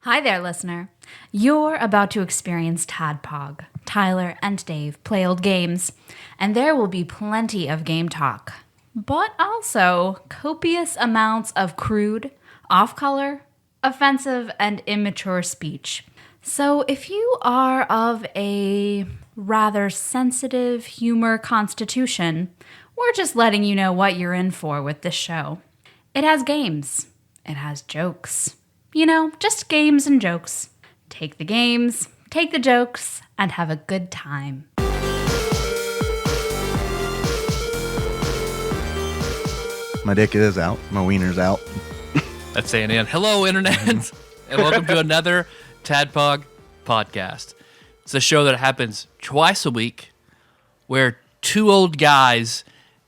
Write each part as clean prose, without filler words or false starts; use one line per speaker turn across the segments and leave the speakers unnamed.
Hi there, listener. You're about to experience TADPOG. Tyler and Dave play old games, and there will be plenty of game talk, but also copious amounts of crude, off-color, offensive, and immature speech. So if you are of a rather sensitive humor constitution, we're just letting you know what you're in for with this show. It has games. It has jokes. You know, just games and jokes. Take the games, take the jokes, and have a good time.
My dick is out. My wiener's out.
That's saying in. Hello, Internet, and welcome to another TADPOG podcast. It's a show that happens twice a week where two old guys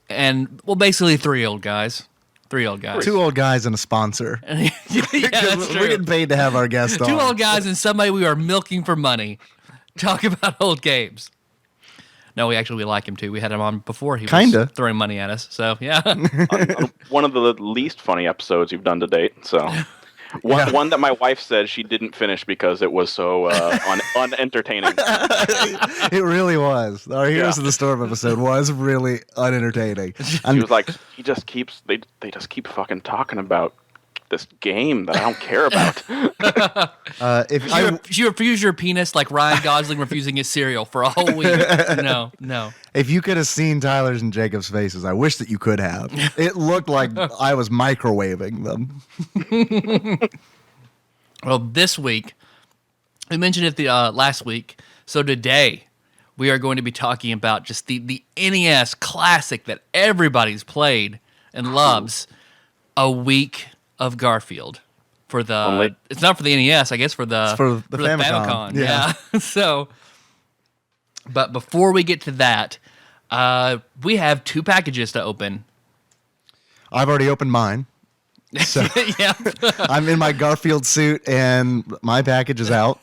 and, well, basically three old guys.
Two old guys and a sponsor.
Yeah, that's true.
We're getting paid to have our guest on.
Two old guys and somebody we are milking for money. Talk about old games. No, we like him too. We had him on before. He was throwing money at us. So, yeah.
on one of the least funny episodes you've done to date. So, one that my wife said she didn't finish because it was so unentertaining.
It really was. Our Heroes of the Storm episode was really unentertaining.
She was like, they just keep fucking talking about this game that I don't care about.
If you refuse your penis like Ryan Gosling refusing his cereal for a whole week. No.
If you could have seen Tyler's and Jacob's faces, I wish that you could have. It looked like I was microwaving them.
Well, this week, we mentioned it last week, so today we are going to be talking about just the NES classic that everybody's played and loves, A Week of Garfield. It's not for the NES, I guess for the Famicom. Yeah. So, but before we get to that, we have two packages to open.
I've already opened mine. So
Yeah.
I'm in my Garfield suit and my package is out.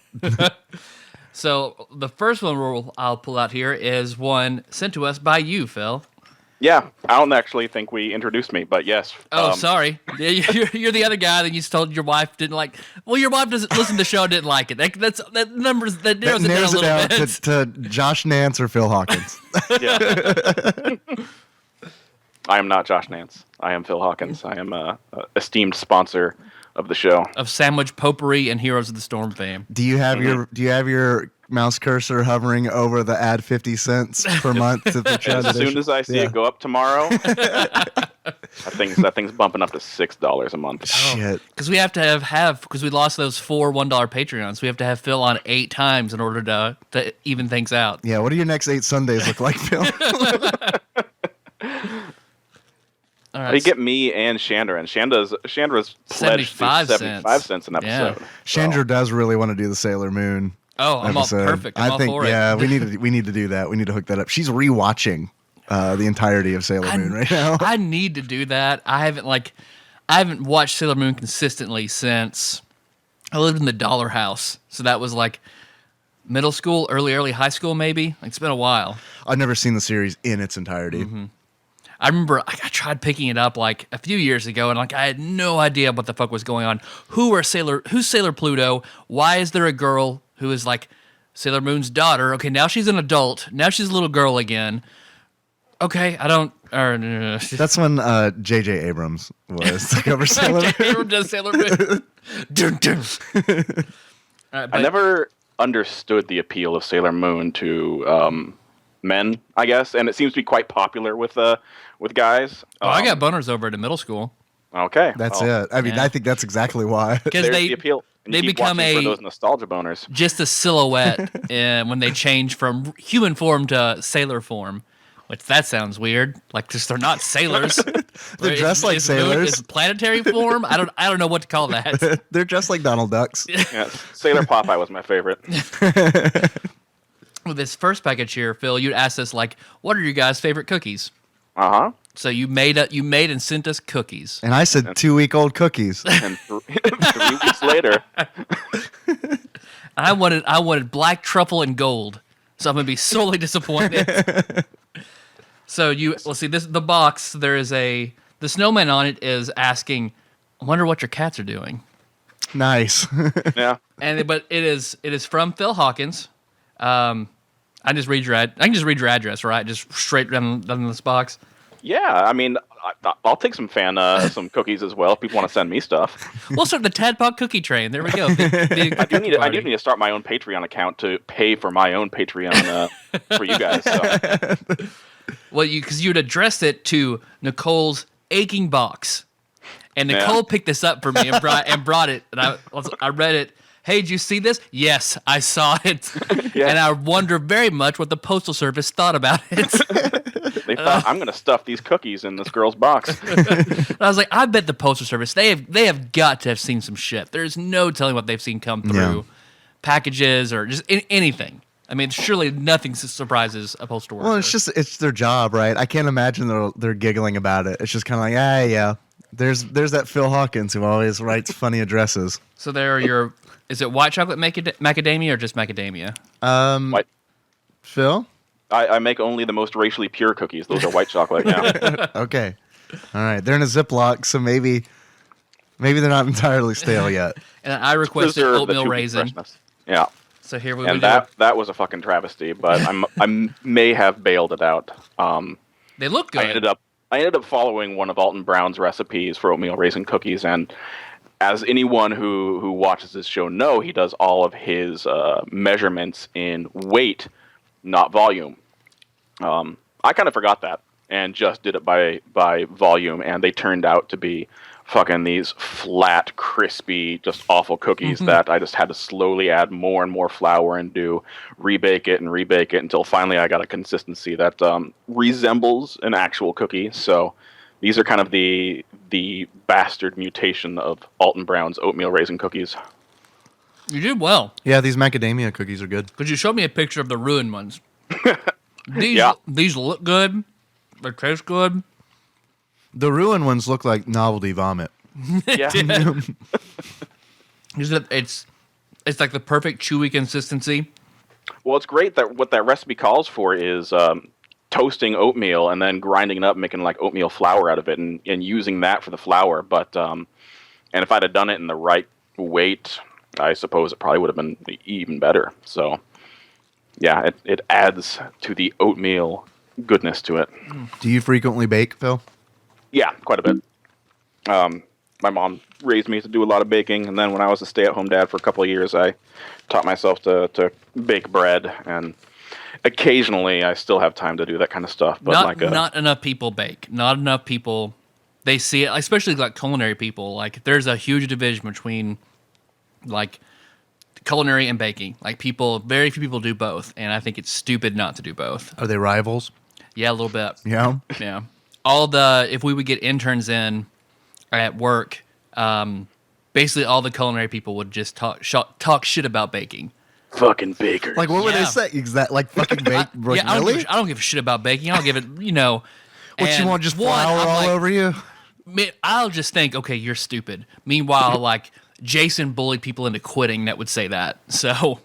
So the first one I'll pull out here is one sent to us by you, Phil.
Yeah, I don't actually think we introduced me, but yes.
Oh, sorry. Yeah, you're the other guy that you told your wife didn't like. Well, your wife doesn't listen to the show and didn't like it. That narrows it down a little bit.
To Josh Nance or Phil Hawkins.
Yeah. I am not Josh Nance. I am Phil Hawkins. I am a esteemed sponsor of the show. Of
Sandwich Potpourri and Heroes of the Storm fame.
Do you have your mouse cursor hovering over the add 50 cents per month?
As soon as I see it go up tomorrow, that thing's bumping up to $6 a month.
Shit.
Because we have to have because we lost those 4 $1 Patreons. We have to have Phil on 8 times in order to even things out.
Yeah. What do your next 8 Sundays look like, Phil?
All right, you get me and Chandra, and Chandra's pledged 75 cents an episode. Yeah.
Chandra does really want to do the Sailor Moon.
Oh, I'm all perfect. I'm all for it.
Yeah, we need to do that. We need to hook that up. She's rewatching the entirety of Sailor Moon right now.
I need to do that. I haven't watched Sailor Moon consistently since I lived in the Dollar House. So that was like middle school, early high school, maybe. Like, it's been a while.
I've never seen the series in its entirety.
Mm-hmm. I remember I tried picking it up like a few years ago, and like I had no idea what the fuck was going on. Who's Sailor Pluto? Why is there a girl who is like Sailor Moon's daughter? Okay, now she's an adult. Now she's a little girl again. Okay, I don't.
That's when J.J. Abrams was to cover Sailor Moon.
J.J. Abrams does Sailor Moon. Dun, dun.
Right, I never understood the appeal of Sailor Moon to men, I guess, and it seems to be quite popular with guys.
I got boners over it in middle school.
Okay,
that's it. I mean, yeah. I think that's exactly why.
Because
the appeal.
They become
for those nostalgia boners.
Just a silhouette when they change from human form to sailor form. Which that sounds weird. Like, just they're not sailors.
They're dressed like sailors.
It's planetary form. I don't know what to call that.
They're dressed like Donald Ducks.
Yeah, Sailor Popeye was my favorite.
With this first package here, Phil, you asked us like, what are your guys' favorite cookies?
Uh-huh.
So you made and sent us cookies.
And I said 2-week-old cookies.
And 3 weeks later,
I wanted black truffle and gold. So I'm gonna be sorely disappointed. So let's see the box. There is the snowman on it is asking, I wonder what your cats are doing.
Nice.
Yeah.
But it is from Phil Hawkins. I can just read your address, right? Just straight down this box.
Yeah, I mean, I'll take some some cookies as well if people want to send me stuff.
We'll start the TADPOG cookie train. There we go.
I do need to start my own Patreon account to pay for my own Patreon for you guys. So.
Well, because you'd address it to Nicole's aching box, and Nicole picked this up for me and brought it, and I read it. Hey, did you see this? Yes, I saw it, and I wonder very much what the Postal Service thought about it.
They thought, I'm going to stuff these cookies in this girl's box.
I was like, I bet the Postal Service, they have got to have seen some shit. There's no telling what they've seen come through packages or just anything. I mean, surely nothing surprises a postal worker.
Well, it's their job, right? I can't imagine they're giggling about it. It's just kind of like, yeah. There's that Phil Hawkins who always writes funny addresses.
So there are is it white chocolate macadamia or just macadamia?
White.
Phil?
I make only the most racially pure cookies. Those are white chocolate. Yeah.
Okay. All right. They're in a Ziploc, so maybe they're not entirely stale yet.
And I requested oatmeal raisin.
Freshness. Yeah.
So here we
go. And that was a fucking travesty, but I may have bailed it out.
They look good.
I ended up following one of Alton Brown's recipes for oatmeal raisin cookies, and as anyone who watches this show know, he does all of his measurements in weight, not volume. I kind of forgot that and just did it by volume, and they turned out to be fucking these flat, crispy, just awful cookies that I just had to slowly add more and more flour and rebake it until finally I got a consistency that resembles an actual cookie. So these are kind of the bastard mutation of Alton Brown's oatmeal raisin cookies.
You did well.
Yeah, these macadamia cookies are good.
Because you showed me a picture of the ruined ones. These look good. They taste good.
The ruined ones look like novelty vomit.
Yeah.
It's like the perfect chewy consistency.
Well, it's great that what that recipe calls for is toasting oatmeal and then grinding it up, making like oatmeal flour out of it, and using that for the flour. But and if I'd have done it in the right weight, I suppose it probably would have been even better. So yeah, it adds to the oatmeal goodness to it.
Do you frequently bake, Phil?
Yeah, quite a bit. My mom raised me to do a lot of baking, and then when I was a stay-at-home dad for a couple of years, I taught myself to bake bread, and occasionally I still have time to do that kind of stuff. But
not enough people bake. Not enough people. They see it, especially like culinary people. Like there's a huge division between like culinary and baking. Like very few people do both, and I think it's stupid not to do both.
Are they rivals?
Yeah, a little bit.
Yeah.
Yeah. If we would get interns in at work, basically all the culinary people would just talk shit about baking.
Fucking bakers.
Like, what would they say? Exactly. Like, fucking bake.
I don't give a shit about baking. I don't give it,
What, you want just flour all over you?
I'll just think, okay, you're stupid. Meanwhile, like, Jason bullied people into quitting that would say that. So.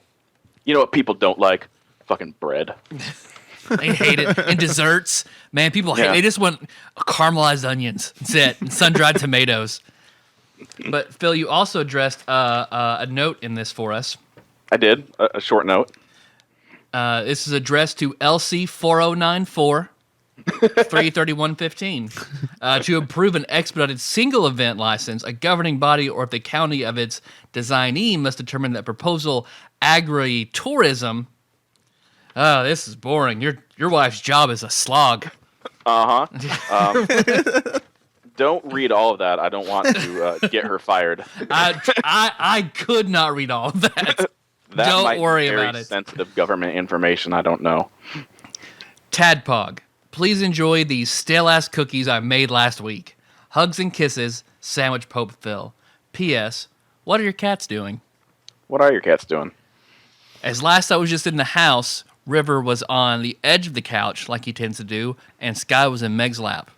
You know what people don't like? Fucking bread.
They hate it. And desserts. Man, people hate it. They just want caramelized onions. That's it. And sun-dried tomatoes. But, Phil, you also addressed a note in this for us.
I did. A short note.
This is addressed to LC 4094 33115 to approve an expedited single event license. A governing body or if the county of its designee must determine that proposal agri-tourism. Oh, this is boring. Your wife's job is a slog.
Don't read all of that. I don't want to get her fired.
I could not read all of that. Don't worry about it.
Sensitive government information. I don't know.
TADPOG, please enjoy these stale-ass cookies I made last week. Hugs and kisses, Sandwich Pope Phil. P.S. What are your cats doing?
What are your cats doing?
As last I was just in the house, River was on the edge of the couch, like he tends to do, and Sky was in Meg's lap.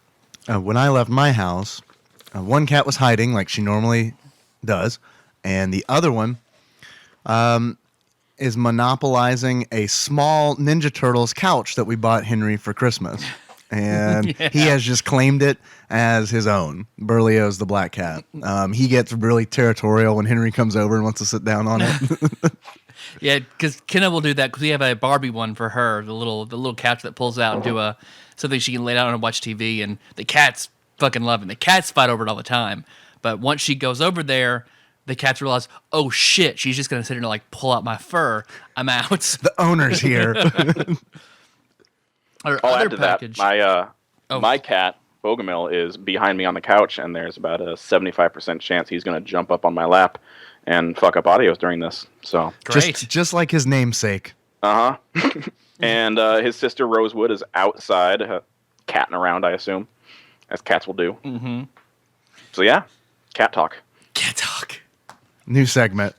When I left my house, one cat was hiding like she normally does, and the other one is monopolizing a small Ninja Turtles couch that we bought Henry for Christmas. and he has just claimed it as his own. Berlioz the black cat. He gets really territorial when Henry comes over and wants to sit down on it.
Yeah, because Kenna will do that because we have a Barbie one for her, the little couch that pulls out and do something she can lay down and watch TV, and the cats fucking love it. The cats fight over it all the time, but once she goes over there, the cats realize, oh shit, she's just gonna sit here and like pull out my fur. I'm out.
The owner's here.
Our
I'll
other
add to
package.
that. My cat Bogomil is behind me on the couch, and there's about a 75% chance he's going to jump up on my lap and fuck up audios during this. So
Great.
just like his namesake.
And his sister Rosewood is outside, catting around, I assume, as cats will do. Mm-hmm. So yeah, cat talk.
Cat talk.
New segment.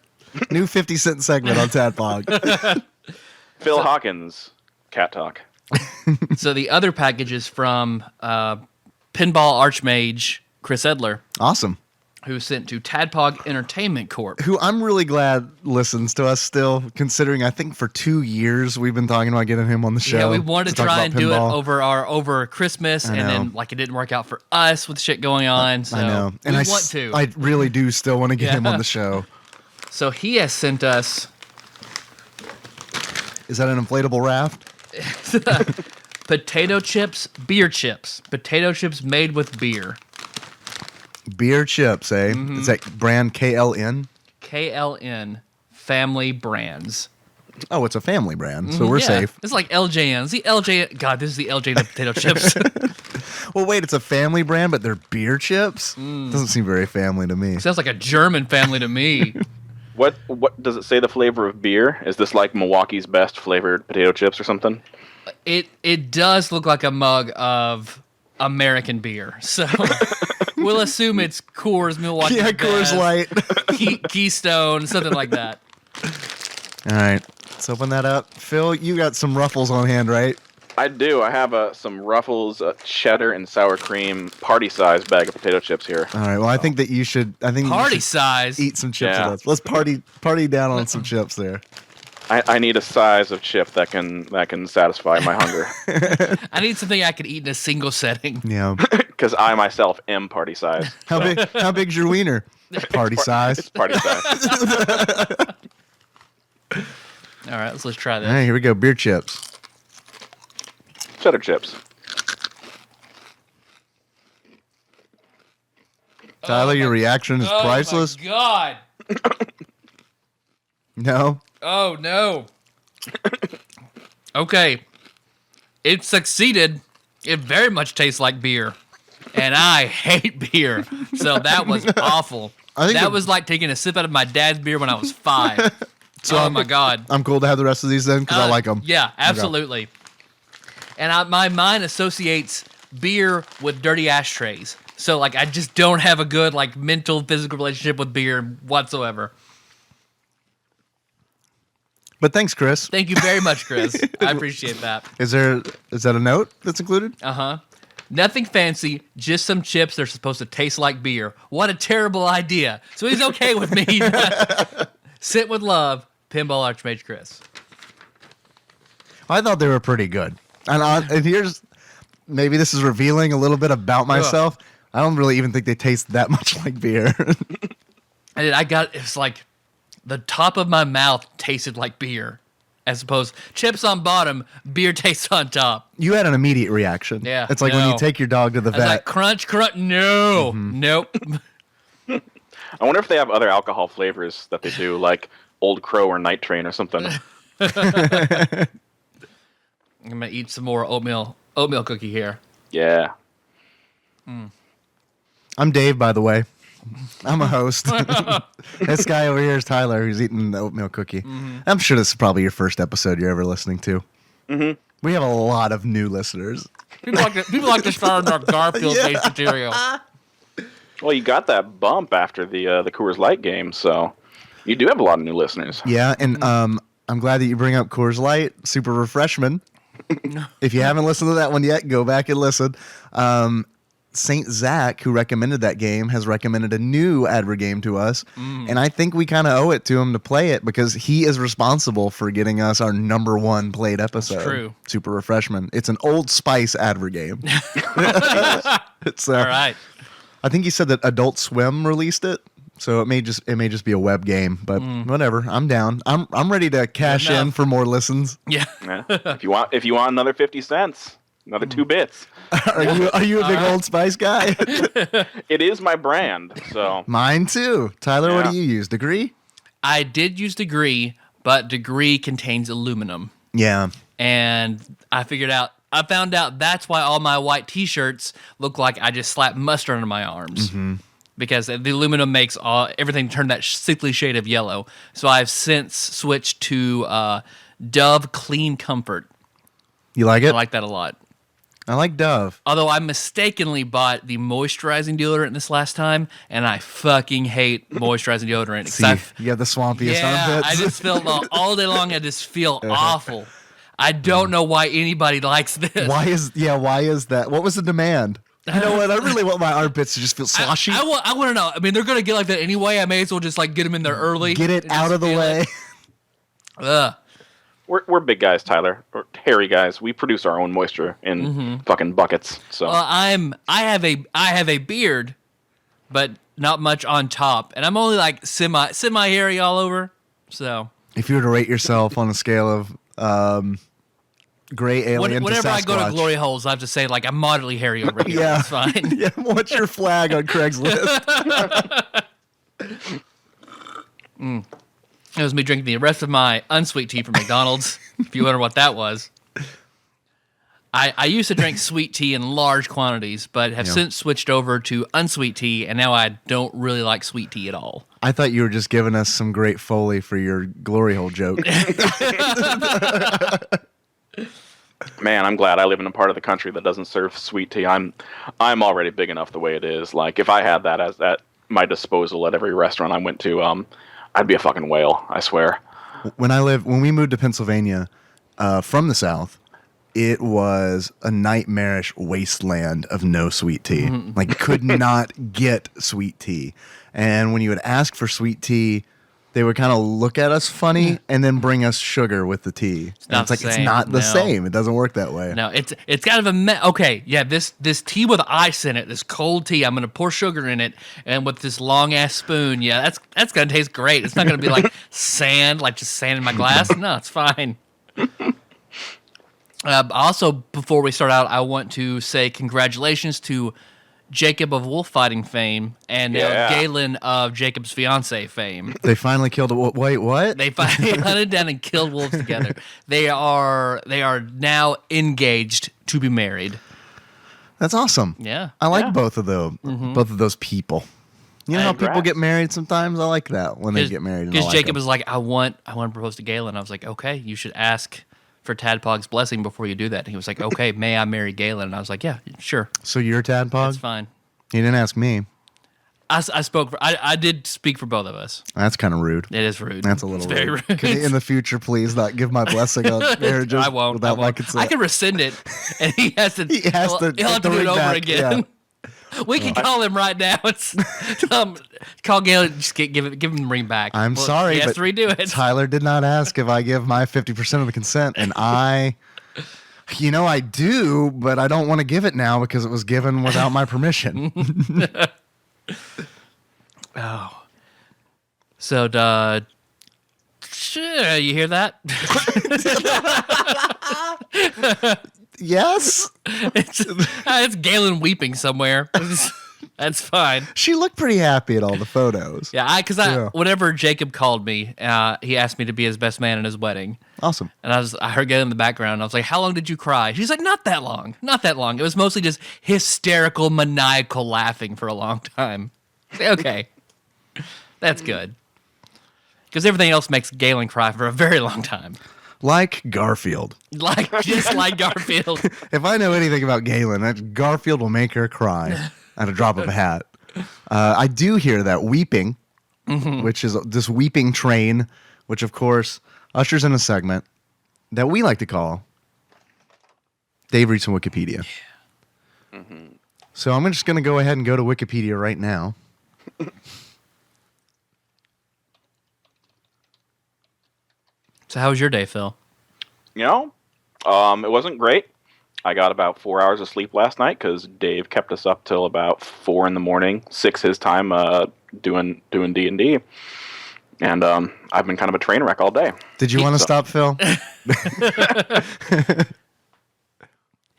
New 50-cent segment on TADPOG.
Phil Hawkins, cat talk.
So the other package is from Pinball Archmage Chris Edler,
Awesome.
who sent to Tadpog Entertainment Corp.
Who I'm really glad listens to us still, considering I think for 2 years we've been talking about getting him on the show.
Yeah, we wanted to
talk
try
about
and do it
pinball.
over Christmas, and
know.
then like it didn't work out for us with shit going on. So
I know. And
we
I
want to.
I really do still want to get him on the show.
So he has sent us
Is that an inflatable raft?
potato chips, beer chips. Potato chips made with beer.
Beer chips, eh?
Mm-hmm.
Is that brand KLN?
KLN Family Brands.
Oh, it's a family brand, so we're
Yeah,
safe.
It's like LJN. The LJ. God, this is the LJN of potato chips.
Well, wait, it's a family brand, but they're beer chips? Doesn't seem very family to me.
Sounds like a German family to me.
What does it say the flavor of beer? Is this like Milwaukee's best flavored potato chips or something?
It does look like a mug of American beer, so we'll assume it's Coors, Milwaukee.
Yeah, Coors
Best,
Light.
Keystone, something like that.
All right, let's open that up. Phil, you got some Ruffles on hand, right?
I do. I have some Ruffles cheddar and sour cream party size bag of potato chips here.
All right, well, I think that you should. I think
Party
you should
size.
eat some chips
Yeah.
with us. Let's party down on some chips there.
I need a size of chip that can satisfy my hunger
I need something I could eat in a single setting.
Yeah.
because I myself am party size.
How big's your wiener? Party size.
It's party size.
All right, let's try
All
this.
right, here we go. Beer chips.
Cheddar chips.
Tyler, your reaction is priceless.
Oh my God.
No.
Oh no. Okay. It succeeded. It very much tastes like beer. And I hate beer. So that was awful.
I think
That
it-
was like taking a sip out of my dad's beer when I was 5. Oh my God.
I'm cool to have the rest of these then because I like them.
Yeah, absolutely. And my mind associates beer with dirty ashtrays. So like I just don't have a good like mental physical relationship with beer whatsoever.
But thanks, Chris.
Thank you very much, Chris. I appreciate that.
Is that a note that's included?
Uh-huh. Nothing fancy, just some chips that are supposed to taste like beer. What a terrible idea. So he's okay with me. Sit with love, Pinball Archmage Chris.
I thought they were pretty good. And here's maybe this is revealing a little bit about myself. I don't really even think they taste that much like beer.
And it's like the top of my mouth tasted like beer. As opposed chips on bottom, beer tastes on top.
You had an immediate reaction.
Yeah,
It's like when
no.
you take your dog to the
I was
vet.
like, crunch, crunch. No.
Mm-hmm.
Nope.
I wonder if they have other alcohol flavors that they do, like Old Crow or Night Train or something.
I'm gonna eat some more oatmeal cookie here.
Yeah.
I'm Dave, by the way. I'm a host. This guy over here is Tyler, who's eating the oatmeal cookie.
Mm-hmm.
I'm sure this is probably your first episode you're ever listening to. Mm-hmm. We have a lot of new listeners.
People like to start our Garfield-based material.
Well, you got that bump after the Coors Light game, so you do have a lot of new listeners.
Yeah, and I'm glad that you bring up Coors Light, super refreshment. If you haven't listened to that one yet, go back and listen. Saint Zach, who recommended that game, has recommended a new adver game to us, and I think we kind of owe it to him to play it because he is responsible for getting us our number 1 played episode.
That's true.
Super Refreshment. It's an Old Spice adver game. It's
All right.
I think he said that Adult Swim released it, so it may just be a web game. But whatever, I'm down. I'm ready to cash in for more listens.
Yeah.
Yeah. If you want another 50 cents, another 2 bits.
Are you a big Old Spice guy?
It is my brand, so.
Mine too. Tyler, what
Yeah.
do you use? Degree?
I did use Degree, but Degree contains aluminum.
Yeah.
And I found out that's why all my white t-shirts look like I just slapped mustard under my arms. Because the aluminum makes everything turn that sickly shade of yellow. So I've since switched to Dove Clean Comfort.
You like it?
I like that a lot.
I like Dove.
Although I mistakenly bought the moisturizing deodorant this last time, and I fucking hate moisturizing deodorant.
See, you have the swampiest armpits.
I just feel all day long. I just feel awful. I don't know why anybody likes this.
Why is that? What was the demand? You know what? I really want my armpits to just feel sloshy.
I want to know. I mean, they're gonna get like that anyway. I may as well just like get them in there early.
Get it out of the way.
Ugh.
We're big guys, Tyler. We're hairy guys. We produce our own moisture in fucking buckets. So
Well, I have a beard, but not much on top, and I'm only like semi hairy all over. So
If you were to rate yourself on a scale of gray alien to
whenever I
Sasquatch.
go to glory holes, I have to say like I'm moderately hairy over here.
Yeah.
It's fine.
Yeah, what's your flag on Craigslist?
It was me drinking the rest of my unsweet tea from McDonald's. If you wonder what that was. I used to drink sweet tea in large quantities, but have since switched over to unsweet tea, and now I don't really like sweet tea at all.
I thought you were just giving us some great Foley for your glory hole joke.
man, I'm glad I live in a part of the country that doesn't serve sweet tea. I'm already big enough the way it is. Like if I had that at my disposal at every restaurant I went to, I'd be a fucking whale, I swear.
When we moved to Pennsylvania from the South, it was a nightmarish wasteland of no sweet tea. Like, could not get sweet tea. And when you would ask for sweet tea, they would kind of look at us funny and then bring us sugar with the tea. It's
not the
it's
same.
not the
No.
same. It doesn't work that way.
No, it's kind of okay, yeah, this tea with ice in it, this cold tea, I'm going to pour sugar in it, and with this long-ass spoon, yeah, that's going to taste great. It's not going to be like sand, like just sand in my glass. No, it's fine. Also, before we start out, I want to say congratulations to Jacob of wolf fighting fame and Galen of Jacob's fiance fame.
They finally killed a wolf. Wait, what?
They finally hunted down and killed wolves together. They are now engaged to be married.
That's awesome.
Yeah.
I like both of those people. You know how people get married sometimes? I like that when they get married.
Because Jacob was like, I want to propose to Galen. I was like, okay, you should ask for TADPOG's blessing before you do that. And he was like, okay, may I marry Galen? And I was like, yeah, sure.
So you're TADPOG?
That's fine.
You didn't ask me.
I did speak for both of us.
That's kind of rude.
It is rude.
That's a little
very
rude.
rude.
Could you, in the future, please not give my blessing on marriages
I won't.
without my consent?
I can rescend it, and he has to.
He has to
He'll have to do it over
back,
again. We can call him right now. It's call Galen. Just give him the ring back.
I'm sorry,
he has
but
to redo it.
Tyler did not ask if I give my 50% of the consent, and I do, but I don't want to give it now because it was given without my permission.
Oh. So, you hear that?
Yes?
It's Galen weeping somewhere. That's fine.
She looked pretty happy at all the photos.
Yeah, because whenever Jacob called me, he asked me to be his best man in his wedding.
Awesome.
And I heard Galen in the background. And I was like, how long did you cry? She's like, not that long. Not that long. It was mostly just hysterical, maniacal laughing for a long time. Okay. That's good. Because everything else makes Galen cry for a very long time.
Like Garfield.
Just like Garfield.
If I know anything about Galen, Garfield will make her cry at a drop of a hat. I do hear that weeping, which is this weeping train, which of course ushers in a segment that we like to call Dave Reads from Wikipedia. So I'm just going to go ahead and go to Wikipedia right now.
So how was your day, Phil?
You know, it wasn't great. I got about 4 hours of sleep last night because Dave kept us up till about 4 in the morning, 6 his time, doing D&D. And I've been kind of a train wreck all day.
Did you want to stop, Phil?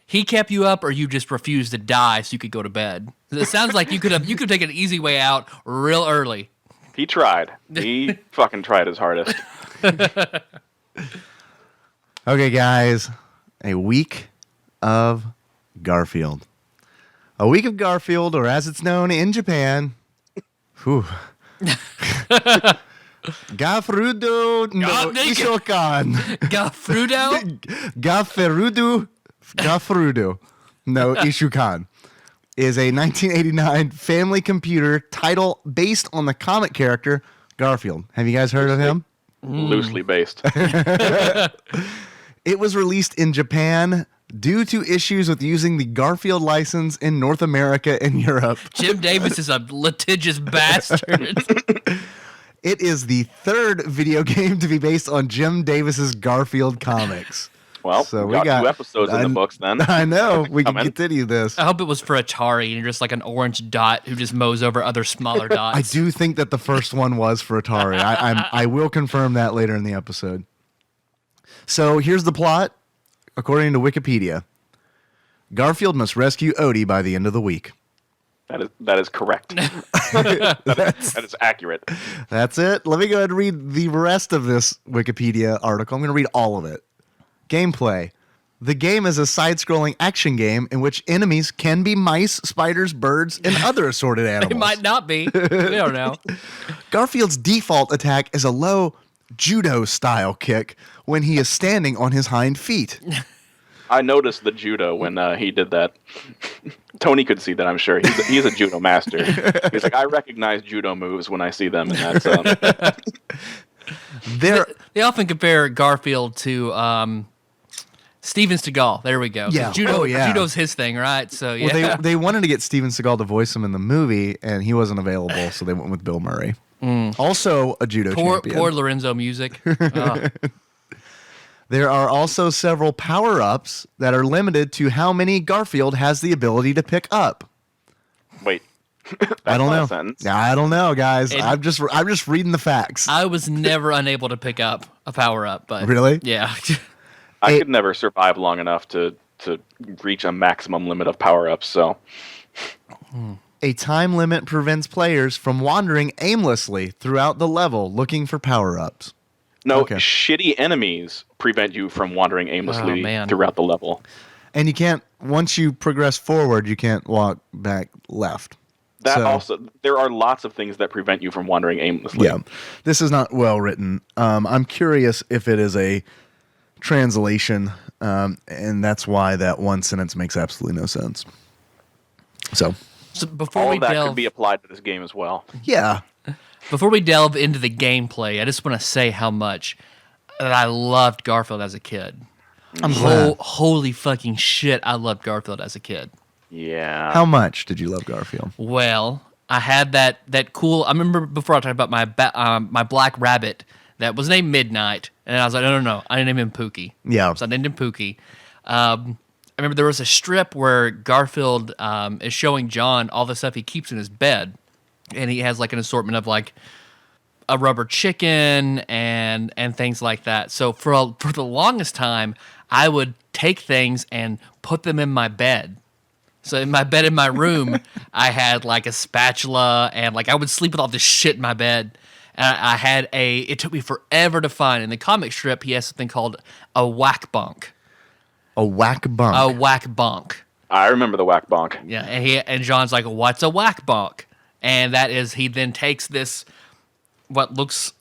He kept you up, or you just refused to die so you could go to bed? It sounds like you could take an easy way out real early.
He tried. He fucking tried his hardest.
Okay, guys. A Week of Garfield. A Week of Garfield, or as it's known in Japan, Gafurudo no Ishokan. Gafurudo no Ishukan is a 1989 family computer title based on the comic character Garfield. Have you guys heard of him?
Loosely based.
It was released in Japan due to issues with using the Garfield license in North America and Europe.
Jim Davis is a litigious bastard.
It is the third video game to be based on Jim Davis's Garfield comics.
Well, so we got 2 episodes in the books then.
I know. We can continue this.
I hope it was for Atari and you're just like an orange dot who just mows over other smaller dots.
I do think that the first one was for Atari. I will confirm that later in the episode. So here's the plot. According to Wikipedia, Garfield must rescue Odie by the end of the week.
That is correct. that is accurate.
That's it. Let me go ahead and read the rest of this Wikipedia article. I'm going to read all of it. Gameplay. The game is a side-scrolling action game in which enemies can be mice, spiders, birds, and other assorted animals.
It might not be. We don't know.
Garfield's default attack is a low judo-style kick when he is standing on his hind feet.
I noticed the judo when he did that. Tony could see that, I'm sure. He's a judo master. He's like, I recognize judo moves when I see them, and that's
They often compare Garfield to Steven Seagal. There we go.
Yeah.
Judo's his thing, right? So yeah.
Well, they wanted to get Steven Seagal to voice him in the movie, and he wasn't available, so they went with Bill Murray. Also a judo champion.
Poor Lorenzo Music.
There are also several power-ups that are limited to how many Garfield has the ability to pick up.
Wait.
I don't know. I don't know, guys. I'm just reading the facts.
I was never unable to pick up a power-up, but
really?
Yeah.
I could never survive long enough to reach a maximum limit of power-ups, so...
A time limit prevents players from wandering aimlessly throughout the level looking for power-ups.
No, shitty enemies prevent you from wandering aimlessly throughout the level.
And you can't, once you progress forward, you can't walk back left.
There are lots of things that prevent you from wandering aimlessly.
Yeah, this is not well written. I'm curious if it is a translation, and that's why that one sentence makes absolutely no sense. So
before
all
we
that
delve,
could be applied to this game as well.
Yeah.
Before we delve into the gameplay, I just want to say how much that I loved Garfield as a kid.
I'm glad.
Holy fucking shit, I loved Garfield as a kid.
Yeah.
How much did you love Garfield?
Well, I had that cool. I remember before I talked about my black rabbit that was named Midnight, and I was like, no, I didn't name him Pookie.
Yeah.
So I named him Pookie. I remember there was a strip where Garfield is showing John all the stuff he keeps in his bed, and he has like an assortment of like a rubber chicken and things like that. So for the longest time, I would take things and put them in my bed. So in my bed in my room, I had like a spatula, and like I would sleep with all this shit in my bed. And I had it took me forever to find. In the comic strip, he has something called a whack bunk.
A whack bunk.
A whack bunk.
I remember the whack bonk.
Yeah, and John's like, what's a whack bunk? And that is, he then takes this, looks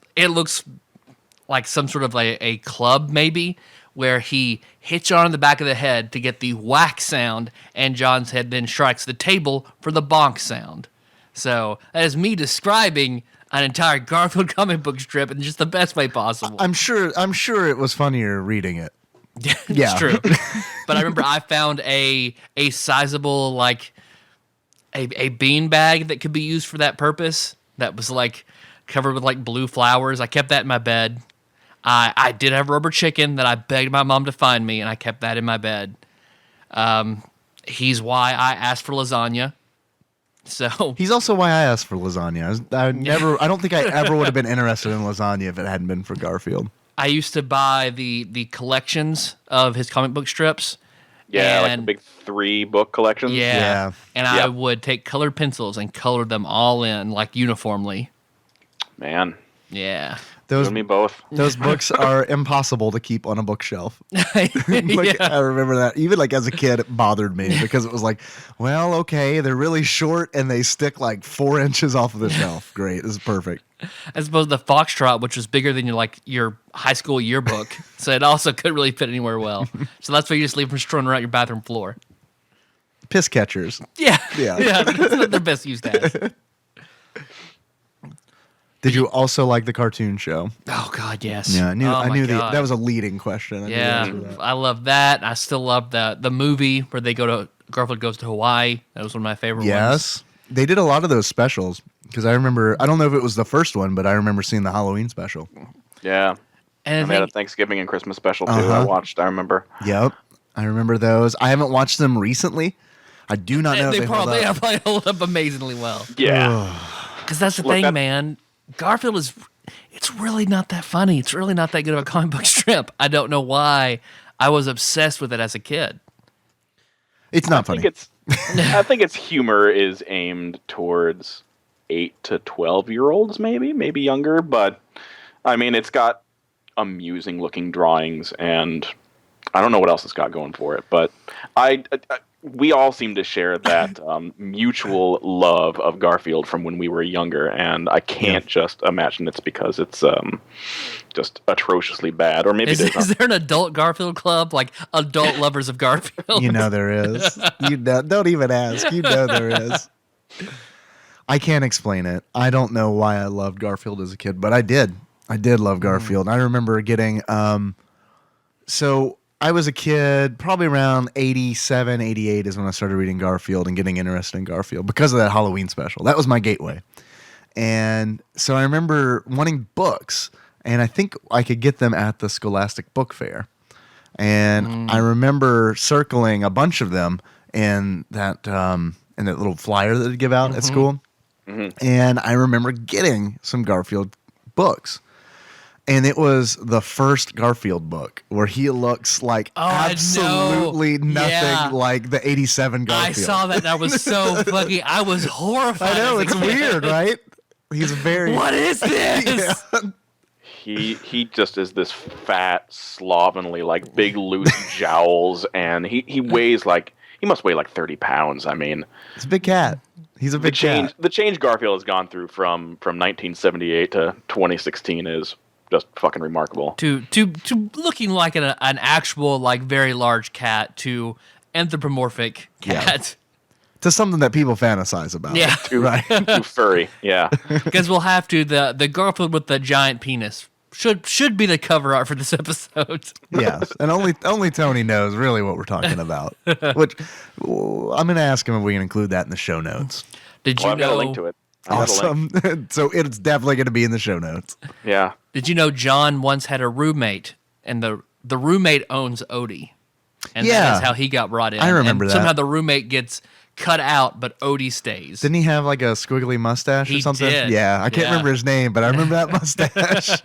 like some sort of a club maybe, where he hits you on the back of the head to get the whack sound, and John's head then strikes the table for the bonk sound. So that is me describing an entire Garfield comic book strip in just the best way possible.
I'm sure it was funnier reading it.
Yeah, it's true. But I remember I found a sizable like a bean bag that could be used for that purpose. That was like covered with like blue flowers. I kept that in my bed. I did have rubber chicken that I begged my mom to find me, and I kept that in my bed. He's why I asked for lasagna. So
He's also why I asked for lasagna. I don't think I ever would have been interested in lasagna if it hadn't been for Garfield.
I used to buy the collections of his comic book strips.
Yeah, like the
And-
big 3-book collections.
Yeah. And I
Yeah.
would take colored pencils and color them all in like uniformly.
Man,
Yeah.
you
Those
and me both.
those books are impossible to keep on a bookshelf. Like,
Yeah.
I remember that. Even like as a kid, it bothered me because it was like, well, okay, they're really short and they stick like 4 inches off of the shelf. Great, this is perfect.
As opposed to the Foxtrot, which was bigger than your high school yearbook. So it also couldn't really fit anywhere well. So that's why you just leave them strewn around your bathroom floor.
Piss catchers.
Yeah.
Yeah.
Yeah. That's what they're best used as.
Did you also like the cartoon show?
Oh, God, yes.
Yeah, I knew
God.
that was a leading question. I knew the
Yeah,
answer to that.
I love that. I still love the movie where Garfield goes to Hawaii. That was one of my favorite ones.
Yes, they did a lot of those specials because I remember. I don't know if it was the first one, but I remember seeing the Halloween special.
Yeah.
And
And they
I
had a
think,
Thanksgiving and Christmas special too.
Uh-huh.
I remember.
Yep, I remember those. I haven't watched them recently. I do not know if
they
they hold
probably
up.
hold up amazingly well.
Yeah.
Because that's the
Look,
thing,
that-
man. Garfield it's really not that funny. It's really not that good of a comic book strip. I don't know why I was obsessed with it as a kid.
It's not
I
funny.
think I think its humor is aimed towards 8 to 12-year-olds, maybe younger. But I mean, it's got amusing looking drawings, and I don't know what else it's got going for it. But we all seem to share that mutual love of Garfield from when we were younger, and I can't just imagine it's because it's just atrociously bad, or maybe
Is
there's not.
there an adult Garfield club, like adult lovers of Garfield?
You know there is. You know, don't even ask. You know there is. I can't explain it. I don't know why I loved Garfield as a kid, but I did. I did love Garfield. I remember getting so I was a kid, probably around 87, 88 is when I started reading Garfield and getting interested in Garfield because of that Halloween special. That was my gateway. And so I remember wanting books, and I think I could get them at the Scholastic Book Fair. And I remember circling a bunch of them in that little flyer that they'd give out at school. And I remember getting some Garfield books. And it was the first Garfield book where he looks like
I know.
absolutely nothing
Yeah.
like the 87 Garfield.
I saw that and I was so fucking, I was horrified.
I know,
as a
it's
kid.
weird, right? He's very...
What is this?
Yeah.
He just is this fat, slovenly, like big loose jowls, and he weighs like he must weigh like 30 pounds. I mean,
It's a big cat. He's a big cat.
the change Garfield has gone through from 1978 to 2016 is just fucking remarkable.
to looking like an actual, like, very large cat to anthropomorphic cat.
To something that people fantasize about.
Yeah.
Right.
Too furry, yeah.
Because we'll have to, the Garfield with the giant penis should be the cover art for this episode.
Yes. And only Tony knows really what we're talking about. Which I'm going to ask him if we can include that in the show notes.
Did you
Well, I've
know?
got a link to it. I've got a link.
Awesome. So it's definitely going to be in the show notes.
Yeah.
Did you know John once had a roommate, and the roommate owns Odie, and
Yeah.
that is how he got brought in.
I remember
and
that.
Somehow the roommate gets cut out, but Odie stays.
Didn't he have like a squiggly mustache
He
or something?
did.
Yeah. I can't
Yeah.
remember his name, but I remember that mustache.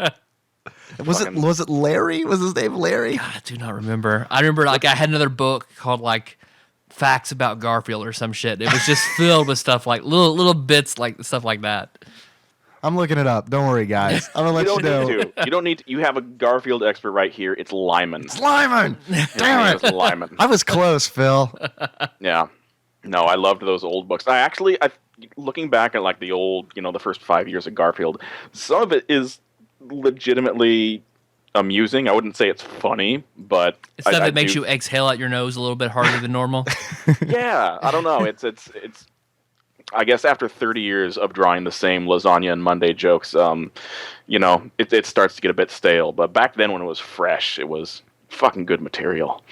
Was it Larry? Was his name Larry?
I do not remember. I remember like I had another book called like Facts About Garfield or some shit. It was just filled with stuff like little bits like stuff like that.
I'm looking it up. Don't worry, guys. I'm going to
You
let
don't
you know.
need to. You don't need to. You have a Garfield expert right here. It's Lyman.
Lyman! Damn
It's
it.
Lyman.
I was close, Phil.
Yeah. No, I loved those old books. I looking back at like the old, the first 5 years of Garfield, some of it is legitimately amusing. I wouldn't say it's funny, but
It's stuff that makes
do-
you exhale out your nose a little bit harder than normal.
Yeah, I don't know. It's. I guess after 30 years of drawing the same lasagna and Monday jokes, it starts to get a bit stale. But back then, when it was fresh, it was fucking good material.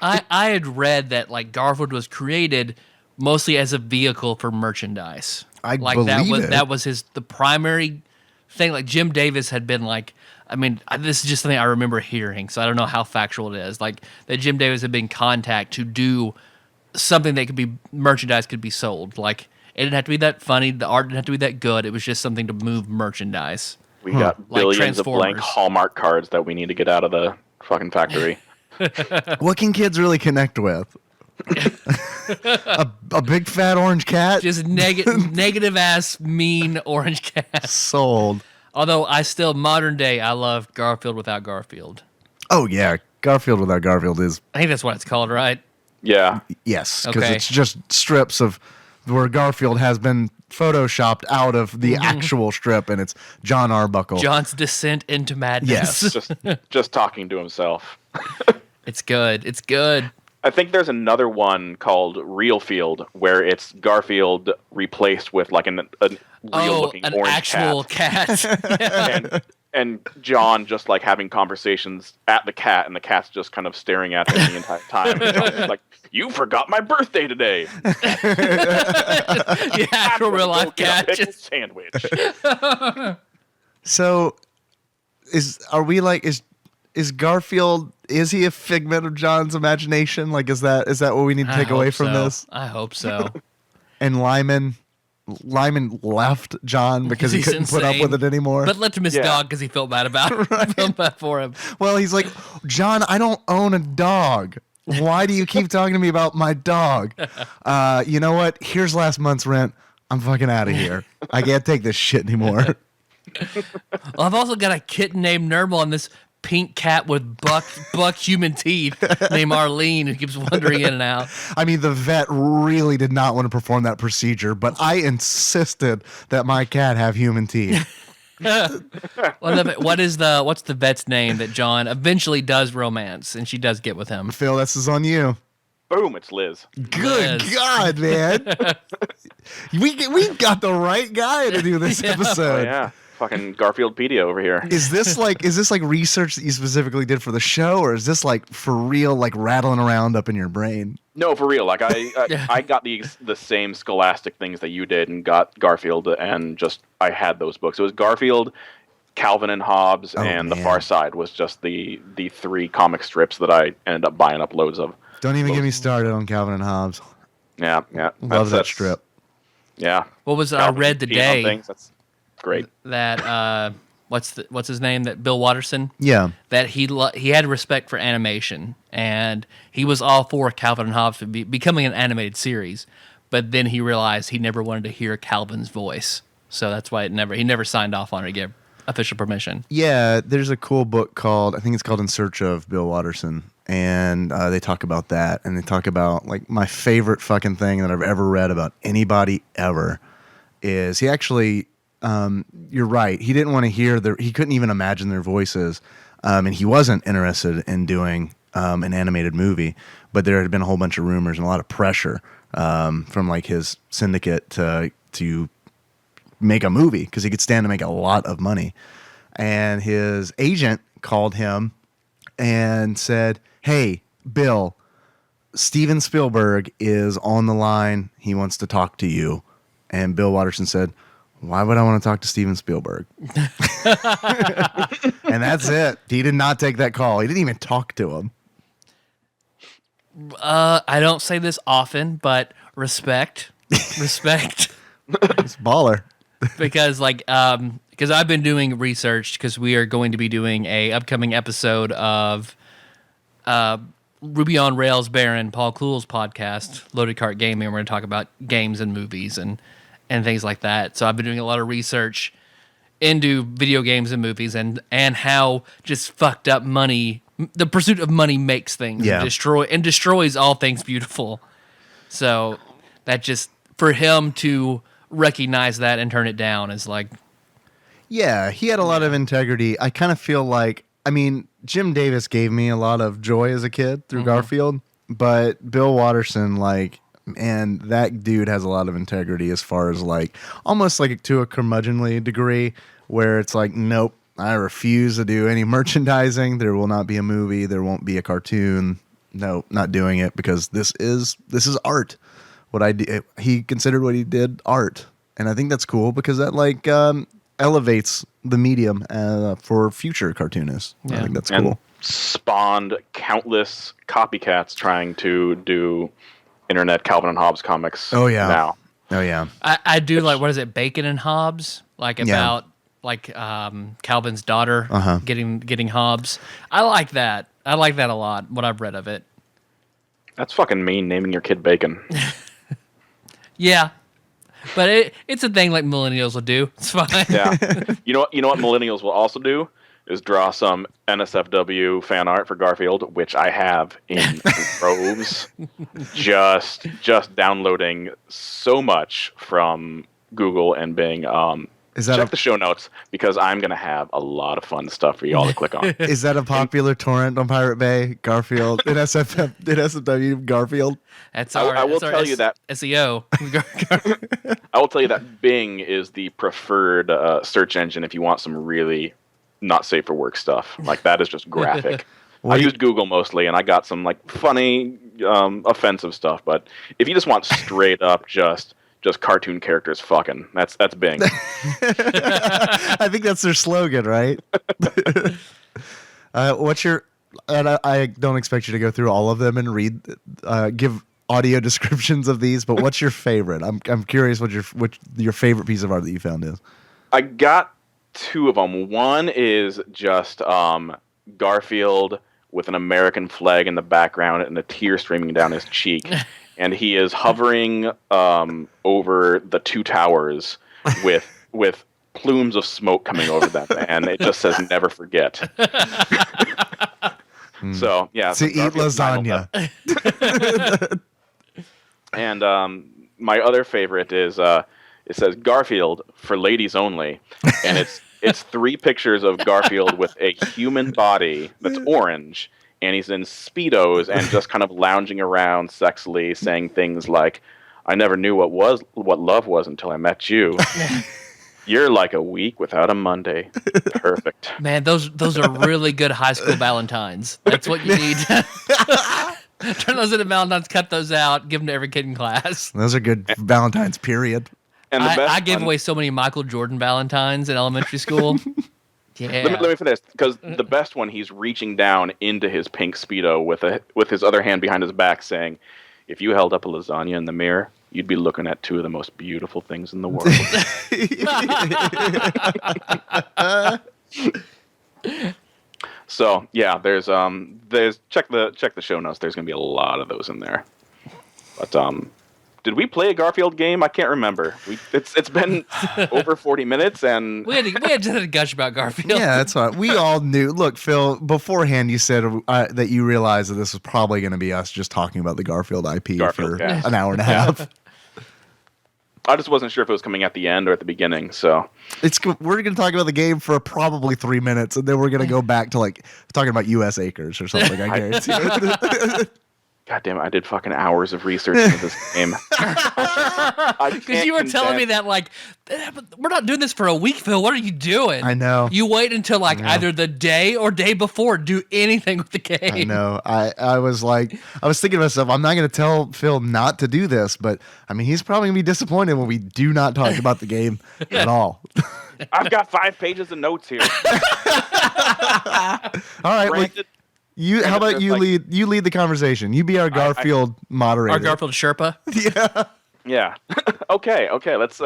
I had read that like Garfield was created mostly as a vehicle for merchandise.
I
like
believe it.
that was the primary thing. Like Jim Davis had been like, I mean, this is just something I remember hearing, so I don't know how factual it is. Like that Jim Davis had been in contact to do something that could be merchandise, could be sold. Like it didn't have to be that funny, the art didn't have to be that good. It was just something to move merchandise.
We got
Like
billions of blank
Transformers.
Hallmark cards that we need to get out of the fucking factory.
What can kids really connect with? a big fat orange cat?
Just negative ass mean orange cat.
Sold.
Although I still modern day I love Garfield without Garfield.
Oh yeah, Garfield without Garfield is
I think that's what it's called, right?
Yeah.
yes, because
Okay.
it's just strips of where Garfield has been photoshopped out of the actual strip, and it's John Arbuckle.
John's descent into madness.
Yes.
Just talking to himself.
It's good. It's good.
I think there's another one called Real Field where it's Garfield replaced with like a real looking
an
orange
actual
cat.
cat.
And John just like having conversations at the cat, and the cat's just kind of staring at him the entire time. And John's like, "You forgot my birthday today."
The actual real
Go
life
get a
cat.
pickle
Just,
sandwich.
So, is Garfield? Is he a figment of John's imagination? Like, is that what we need to
I
take away
hope
from
so.
this?
I hope so.
And Lyman left John because he
He's
couldn't put up
insane.
with it anymore.
But left him his
Yeah.
dog because he felt bad about it. Felt bad for him.
Well, he's like, John, I don't own a dog. Why do you keep talking to me about my dog? You know what? Here's last month's rent. I'm fucking out of here. I can't take this shit anymore.
Well, I've also got a kitten named Nermal and this pink cat with buck human teeth named Arlene who keeps wandering in and out.
I mean, the vet really did not want to perform that procedure, but I insisted that my cat have human teeth.
What's the vet's name that John eventually does romance and she does get with him?
Phil, this is on you.
Boom! It's Liz.
Good
Liz.
God, man. we got the right guy to do this
Oh
episode.
yeah, fucking Garfieldpedia over here.
Is this like research that you specifically did for the show, or is this like for real, like rattling around up in your brain?
No, for real. Like I got the same scholastic things that you did, and got Garfield, and just I had those books. It was Garfield, Calvin and Hobbes, and The
man.
Far Side was just the three comic strips that I ended up buying up loads of.
Don't even get me started on Calvin and Hobbes.
Yeah.
Love that strip.
Yeah.
What was I
Calvin
read
peeing on
today
things, that's great.
that what's his name, that Bill Watterson,
Yeah.
that he had respect for animation and he was all for Calvin and Hobbes becoming an animated series, but then he realized he never wanted to hear Calvin's voice, so that's why he never signed off on it to get official permission.
Yeah, there's a cool book called, I think it's called In Search of Bill Watterson, and they talk about that, and they talk about, like, my favorite fucking thing that I've ever read about anybody ever is he actually, you're right, he didn't want to hear he couldn't even imagine their voices, and he wasn't interested in doing an animated movie, but there had been a whole bunch of rumors and a lot of pressure from, like, his syndicate to make a movie because he could stand to make a lot of money. And his agent called him and said, "Hey, Bill, Steven Spielberg is on the line. He wants to talk to you." And Bill Watterson said, "Why would I want to talk to Steven Spielberg?" And that's it. He did not take that call. He didn't even talk to him.
I don't say this often, but respect.
He's a baller.
Because because I've been doing research because we are going to be doing a upcoming episode of Ruby on Rails Baron Paul Kluhl's podcast, Loaded Cart Gaming. We're going to talk about games and movies and things like that. So I've been doing a lot of research into video games and movies and how just fucked up money, the pursuit of money makes things
Yeah.
and destroys all things beautiful. So that just, for him to recognize that and turn it down is like,
Yeah, he had a lot of integrity. I kind of feel like, I mean, Jim Davis gave me a lot of joy as a kid through Garfield, but Bill Watterson, like, and that dude has a lot of integrity as far as, like, almost like to a curmudgeonly degree where it's like, nope, I refuse to do any merchandising. There will not be a movie. There won't be a cartoon. No, not doing it because this is art. what I did. He considered what he did art, and I think that's cool because that like elevates the medium for future cartoonists. I
Yeah.
think that's
And
cool.
spawned countless copycats trying to do internet Calvin and Hobbes comics.
Oh yeah.
Now.
Oh yeah.
I do like, what is it, Bacon and Hobbes? Like about Calvin's daughter getting Hobbes. I like that. I like that a lot, what I've read of it.
That's fucking mean, naming your kid Bacon.
Yeah. But it's a thing like millennials will do. It's fine.
Yeah. You know what millennials will also do? Is draw some NSFW fan art for Garfield, which I have in droves. Just downloading so much from Google and Bing. Check the show notes because I'm gonna have a lot of fun stuff for y'all to click on.
Is that a popular torrent on Pirate Bay? Garfield in NSFW Garfield.
That's
I will
our
tell you that
SEO.
I will tell you that Bing is the preferred search engine if you want some really not safe for work stuff. Like that is just graphic. I used Google mostly, and I got some like funny, offensive stuff. But if you just want straight up just cartoon characters fucking, that's Bing.
I think that's their slogan, right? What's your? And I don't expect you to go through all of them and give audio descriptions of these. But what's your favorite? I'm curious what your favorite piece of art that you found is.
I got two of them. One is just Garfield with an American flag in the background and a tear streaming down his cheek. And he is hovering over the two towers with plumes of smoke coming over them. And it just says, never forget. So, yeah.
To eat lasagna.
And my other favorite is, it says Garfield for ladies only. And it's three pictures of Garfield with a human body that's orange. And he's in Speedos and just kind of lounging around sexily, saying things like, "I never knew what love was until I met you. You're like a week without a Monday. Perfect."
Man, those are really good high school Valentines. That's what you need. Turn those into Valentines, cut those out, give them to every kid in class.
Those are good Valentines, period.
And the best
I gave away so many Michael Jordan Valentines in elementary school. Yeah.
Let me finish, because the best one, he's reaching down into his pink Speedo with his other hand behind his back saying, "If you held up a lasagna in the mirror, you'd be looking at two of the most beautiful things in the world." So yeah, there's check the show notes. There's gonna be a lot of those in there. But did we play a Garfield game? I can't remember. It's been over 40 minutes, and
we had just a gush about Garfield.
Yeah, that's fine. We all knew. Look, Phil, beforehand you said that you realized that this was probably going to be us just talking about the Garfield IP for an hour and a half.
I just wasn't sure if it was coming at the end or at the beginning. So
we're going to talk about the game for probably 3 minutes, and then we're going to go back to like talking about U.S. Acres or something. I guarantee.
God damn it, I did fucking hours of research into this game.
Because you were telling me that, like, we're not doing this for a week, Phil. What are you doing?
I know.
You wait until, like, either the day or day before to do anything with the game.
I know. I was thinking to myself, I'm not going to tell Phil not to do this, but, I mean, he's probably going to be disappointed when we do not talk about the game at all.
I've got 5 pages of notes here.
All right, how about you lead the conversation? You be our Garfield moderator.
Our Garfield Sherpa.
Yeah.
Yeah. Okay. Let's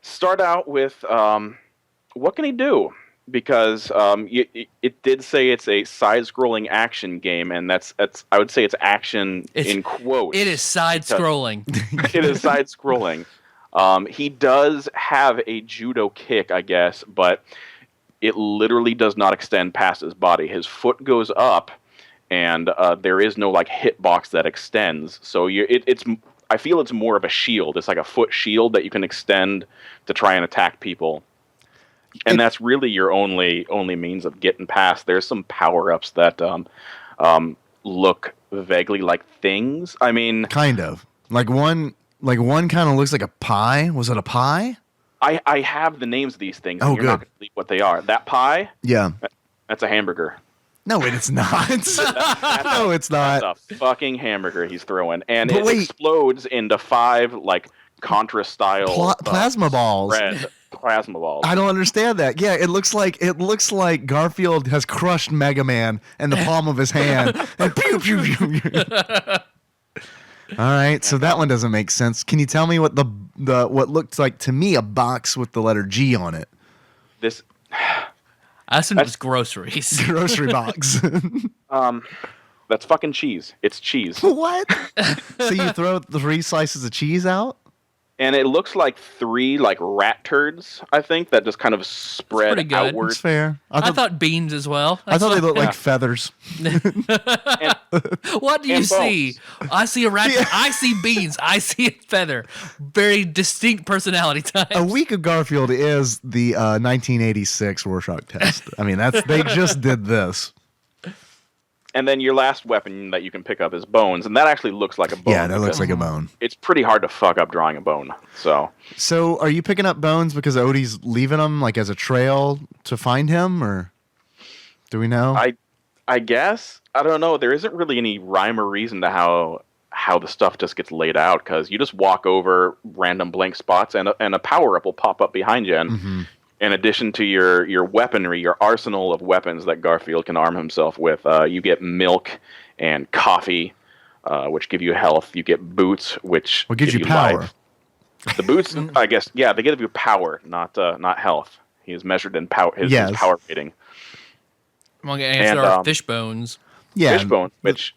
start out with what can he do? Because it did say it's a side-scrolling action game, and that's I would say it's action in quotes.
It is side-scrolling.
It is side-scrolling. He does have a judo kick, I guess, but it literally does not extend past his body. His foot goes up, and there is no like hitbox that extends. So I feel it's more of a shield. It's like a foot shield that you can extend to try and attack people. And that's really your only means of getting past. There's some power-ups that look vaguely like things. I mean,
kind of. Like one kind of looks like a pie. Was it a pie?
I have the names of these things.
Oh,
and you're
good.
not going to believe what they are. That pie?
Yeah.
That's a hamburger.
No, it's not. No, it's not.
That's a fucking hamburger he's throwing, and
But
it
wait.
explodes into 5 like Contra style
Plasma balls.
red plasma balls.
I don't understand that. Yeah, it looks like Garfield has crushed Mega Man in the palm of his hand. And pew, pew, pew, pew. All right, so that one doesn't make sense. Can you tell me what the what looked like to me a box with the letter G on it?
This
I assumed it was groceries.
Grocery box.
that's fucking cheese. It's cheese,
What? So you throw 3 slices of cheese out?
and it looks like 3 like rat turds. I think that just kind of
pretty
spread
good.
outward.
That's fair.
I thought beans as well.
I thought they looked
Yeah.
like feathers.
What do you
and
see?
bones.
I see a rat.
Yeah.
I see beans. I see a feather. Very distinct personality types.
A Week of Garfield is the 1986 Rorschach test. I mean, they just did this.
And then your last weapon that you can pick up is bones, and that actually looks like a bone.
Yeah, that looks
because
like a bone.
It's pretty hard to fuck up drawing a bone. So
Are you picking up bones because Odie's leaving them like as a trail to find him, or do we know?
I guess, I don't know. There isn't really any rhyme or reason to how the stuff just gets laid out, because you just walk over random blank spots and a power up will pop up behind you. And in addition to your weaponry, your arsenal of weapons that Garfield can arm himself with, you get milk and coffee, which give you health. You get boots, which
What gives
give
you power?
life. The boots, I guess, yeah, they give you power, not health. He is measured in power. His power rating.
Well,
And,
there are fish bones.
Yeah,
Fish bones, which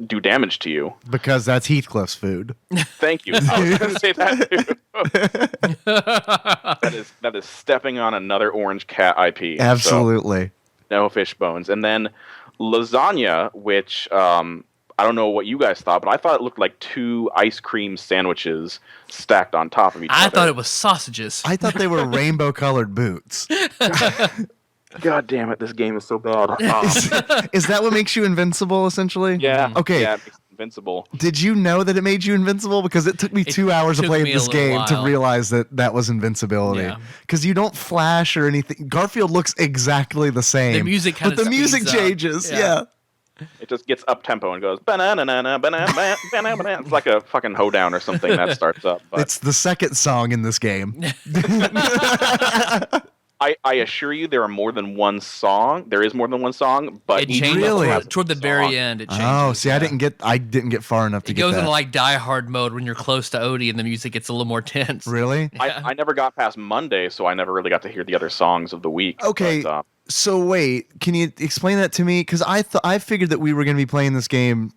do damage to you.
because that's Heathcliff's food.
Thank you. I was going to say that too. that is stepping on another Orange Cat IP. so
Absolutely.
no fish bones. And then lasagna, which I don't know what you guys thought, but I thought it looked like 2 ice cream sandwiches stacked on top of each other.
I thought it was sausages.
I thought they were rainbow-colored boots.
God damn it, this game is so bad.
Is that what makes you invincible, essentially?
Yeah.
Okay.
Yeah, it makes it invincible.
Did you know that it made you invincible? Because it took me 2 hours of
took
playing
me a
this
little
game to
while.
realize that was invincibility.
Yeah.
Because you don't flash or anything. Garfield looks exactly the same.
The music kinda
but the music
speeds up.
changes.
Yeah.
Yeah.
It just gets up tempo and goes banana banana banana banana. It's like a fucking hoedown or something that starts up. But
It's the second song in this game.
I assure you, there are more than one song. There is more than one song, but
It
each
changes
Really?
level has a
toward the
song.
very end. It changes.
Oh, see,
yeah.
I didn't get far enough to
It
get
goes
that.
into like Die Hard mode when you're close to Odie, and the music gets a little more tense.
Really?
I never got past Monday, so I never really got to hear the other songs of the week.
Okay.
But,
So wait, can you explain that to me? Because I figured that we were going to be playing this game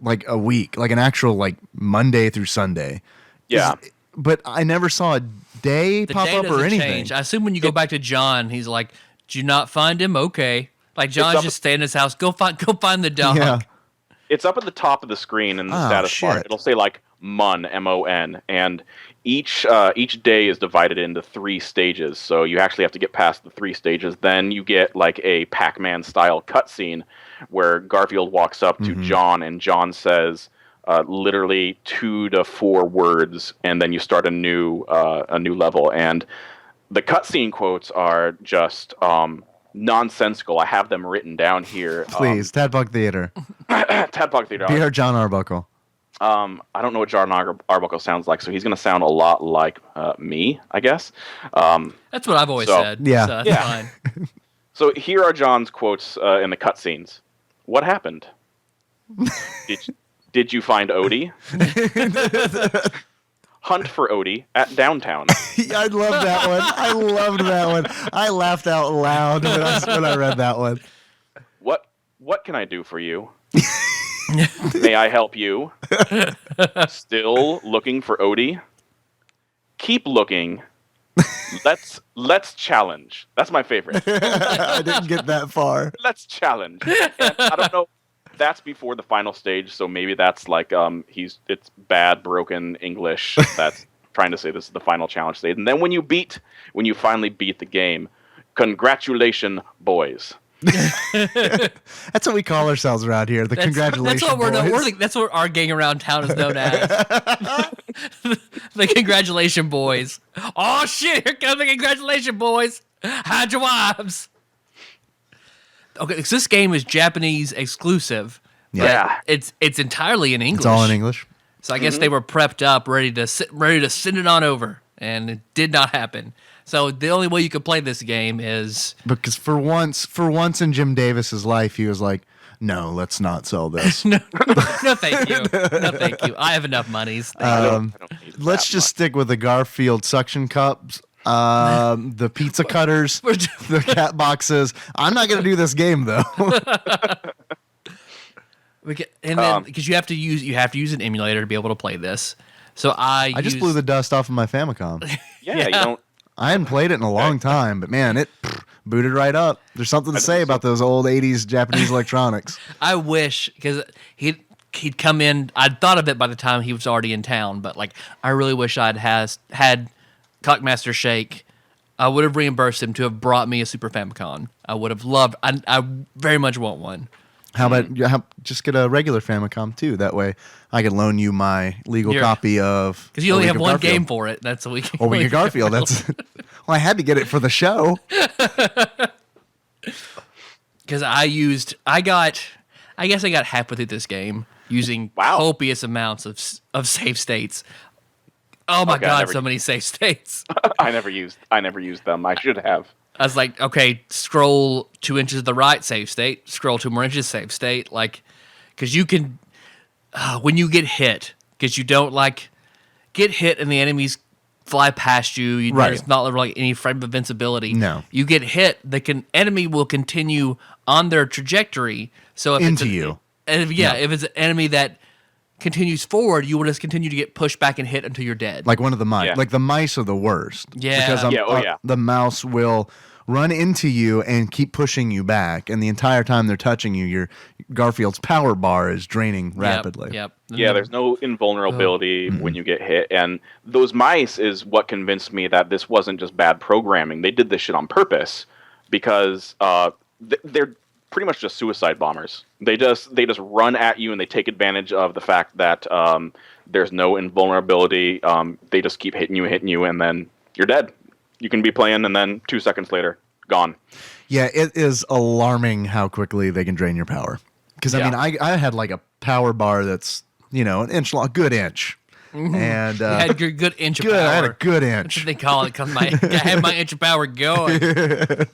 like a week, like an actual like Monday through Sunday.
yeah.
But I never saw a day
The
pop
day
up
doesn't
or anything.
change. I assume when you go back to John, he's like, "Did you not find him? Okay." Like John's
up-
just staying in his house. Go find the dog.
Yeah.
It's up at the top of the screen in the
Oh,
status bar.
shit.
It'll say like MON, MON, and each day is divided into 3 stages. So you actually have to get past the 3 stages. Then you get like a Pac-Man style cutscene where Garfield walks up to John, and John says literally 2 to 4 words, and then you start a new level. And the cutscene quotes are just nonsensical. I have them written down here.
Please, Tadpog Theater.
Tadpog Theater.
Be our John Arbuckle.
I don't know what John Arbuckle sounds like, so he's going to sound a lot like me, I guess.
That's what I've always
So-
said.
Yeah.
So that's
Yeah.
fine.
So here are John's quotes in the cutscenes. What happened? Did you find Odie? Hunt for Odie at downtown.
I love that one. I loved that one. I laughed out loud when I read that one.
What can I do for you? May I help you? Still looking for Odie? Keep looking. Let's challenge. That's my favorite.
I didn't get that far.
Let's challenge. And I don't know. That's before the final stage, so maybe that's like it's bad broken English that's trying to say this is the final challenge stage. And then when you finally beat the game, congratulations, boys.
That's what we call ourselves around here. The congratulations.
That's what we're known.
boys.
That's what our gang around town is known as. The congratulation boys. Oh shit! Here come the congratulation boys. Hide your wives. okay, so this game is Japanese exclusive.
Yeah.
It's entirely in English.
It's all in English.
So I guess they were prepped up, ready to send it on over, and it did not happen. So the only way you could play this game is
Because for once in Jim Davis's life, he was like, "No, let's not sell this.
no, thank you, no, thank you. I have enough monies.
I don't need
Let's
that
just
much.
stick with the Garfield suction cups, the pizza cutters, the cat boxes. I'm not gonna do this game though."
And then because you have to use an emulator to be able to play this. So
I just blew the dust off of my Famicom.
Yeah, you don't.
I hadn't played it in a long time, but man, it booted right up. There's something to say about those old '80s Japanese electronics.
I wish because he'd come in. I'd thought of it by the time he was already in town, but like I really wish I'd had Cockmaster Shake. I would have reimbursed him to have brought me a Super Famicom. I would have loved. I very much want one.
How about just get a regular Famicom too? That way, I can loan you my legal copy of.
Because you
A
only
Week
have
of
one
Garfield.
game for it. That's a week.
Or Week of Garfield. That's. Well, I had to get it for the show.
Because I guess I got halfway through this game using
Wow.
copious amounts of save states. Oh my
Okay, I
god,
never-
so many save states.
I never used them. I should have.
I was like, okay, scroll 2 inches to the right, save state. Scroll 2 more inches, save state. Like, because you can, when you get hit, because you don't like get hit and the enemies fly past you.
Right.
There's not like any frame of invincibility.
No.
You get hit, enemy will continue on their trajectory. So if
Into
it's
you.
If it's an enemy that continues forward, you will just continue to get pushed back and hit until you're dead.
Like one of the mice.
Yeah.
Like the mice are the worst.
Yeah.
Because
Yeah,
the mouse will run into you and keep pushing you back, and the entire time they're touching you, your Garfield's power bar is draining rapidly.
Yep.
Yeah, there's no invulnerability when you get hit, and those mice is what convinced me that this wasn't just bad programming. They did this shit on purpose because they're pretty much just suicide bombers. They just run at you and they take advantage of the fact that there's no invulnerability. They just keep hitting you, and then you're dead. You can be playing, and then 2 seconds later, gone.
Yeah, it is alarming how quickly they can drain your power. Because I
Yeah.
mean, I had like a power bar that's an inch long, good inch, and
You had your good inch of
good.
power.
I had a good
That's
inch,
what they call it. Cause I had my inch of power going.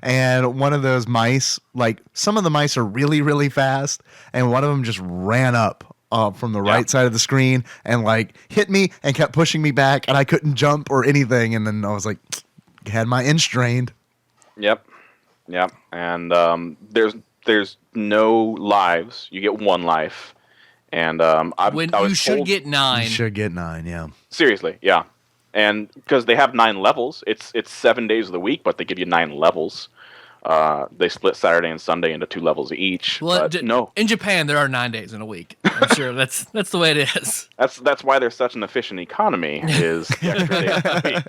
and one of those mice, like some of the mice are really really fast, and one of them just ran up from the right side of the screen and like hit me and kept pushing me back, and I couldn't jump or anything, and then I was like, had my inch drained.
Yep. And there's no lives. You get 1 life. And I was
You should
told,
get 9.
You should get 9, yeah.
seriously, yeah. And because they have 9 levels, it's 7 days of the week, but they give you 9 levels. They split Saturday and Sunday into 2 levels each.
Well,
but no,
in Japan there are 9 days in a week. I'm sure that's the way it is.
that's why there's such an efficient economy. Is the extra days of the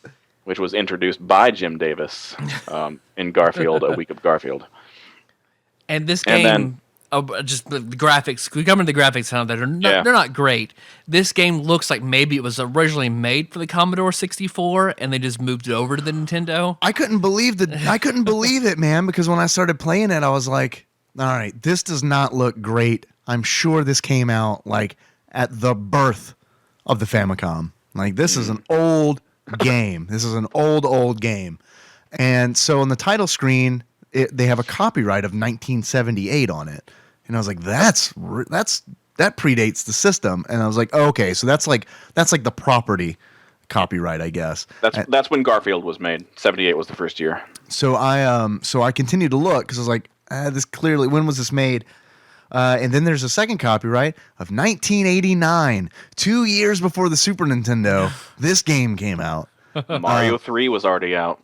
week, which was introduced by Jim Davis in Garfield, A Week of Garfield.
And this
And
game, just the graphics. We come into the graphics now that they're not great. This game looks like maybe it was originally made for the Commodore 64 and they just moved it over to the Nintendo.
I couldn't believe it, man, because when I started playing it, I was like, all right, this does not look great. I'm sure this came out like at the birth of the Famicom. Like this is an old game. This is an old game. And so on the title screen, they have a copyright of 1978 on it. And I was like, that predates the system. And I was like, oh, okay, so that's like the property copyright, I guess.
That's when Garfield was made. 78 was the first year.
So I continued to look because I was like, this clearly, when was this made? And then there's a second copyright of 1989, 2 years before the Super Nintendo. This game came out.
Mario 3 was already out.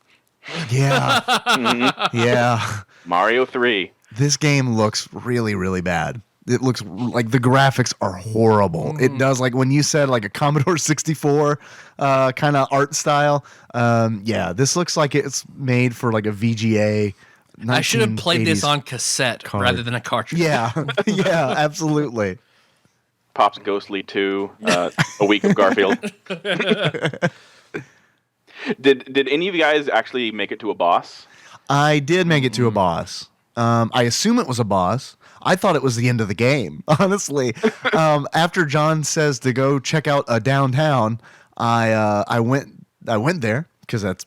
Yeah, yeah.
Mario 3.
This game looks really, really bad. It looks like the graphics are horrible. It does, like when you said like a Commodore 64 kind of art style. Yeah, this looks like it's made for like a VGA.
I should have played this
1980s
on cassette
card.
rather than a cartridge.
Yeah, yeah, absolutely.
Pop's Ghostly 2. A Week of Garfield. Did any of you guys actually make it to a boss?
I did make it to a boss. I assume it was a boss. I thought it was the end of the game, honestly. After John says to go check out a downtown, I went there because that's,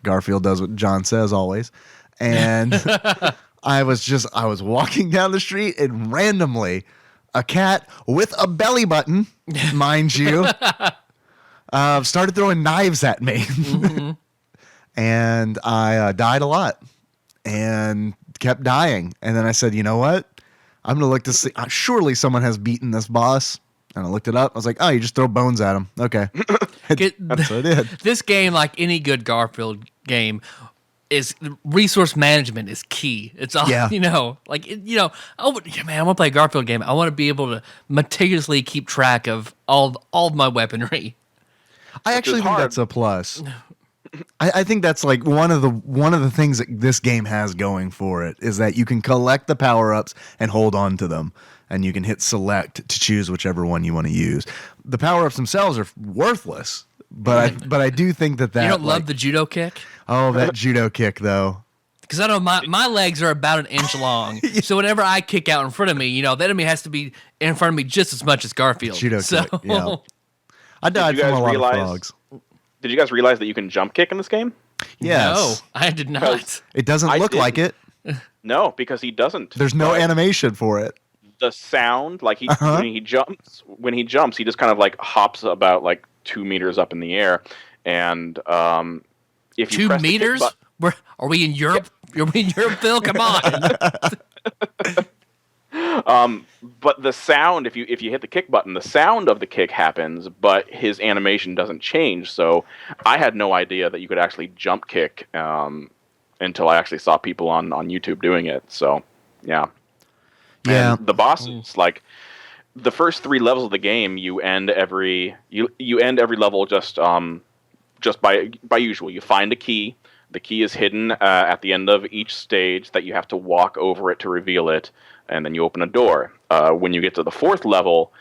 Garfield does what John says always. And I was walking down the street and randomly a cat with a belly button, mind you, started throwing knives at me. And I died a lot and kept dying. And then I said, you know what? I'm going to look to see. Surely someone has beaten this boss. And I looked it up. I was like, oh, you just throw bones at him. Okay. That's what I did.
This game, like any good Garfield game, is resource management is key. It's all,
Yeah.
man, I want to play a Garfield game. I want to be able to meticulously keep track of all of my weaponry.
I actually think that's a plus. I think that's like one of the things that this game has going for it is that you can collect the power-ups and hold on to them, and you can hit select to choose whichever one you want to use. The power-ups themselves are worthless, but I do think that
You don't love the judo kick?
Oh, that judo kick though.
Because I know my legs are about an inch long, so whenever I kick out in front of me, the enemy has to be in front of me just as much as Garfield.
Judo kick, yeah. I died from a lot of frogs.
Did you guys realize that you can jump kick in this game?
Yes.
No, I did not.
It doesn't look like it.
No, because he doesn't.
There's no animation for it.
The sound, like when he jumps, he just kind of like hops about like 2 meters up in the air, and if you
2
press
meters?
The kick button,
Are we in Europe? Are we in Europe, Phil? Come on.
but the sound, if you hit the kick button, the sound of the kick happens, but his animation doesn't change. So I had no idea that you could actually jump kick until I actually saw people on YouTube doing it. So yeah.
Yeah.
And the bosses, like the first 3 levels of the game, you end every level just by usual. You find a key. The key is hidden at the end of each stage that you have to walk over it to reveal it, and then you open a door. When you get to the 4th level,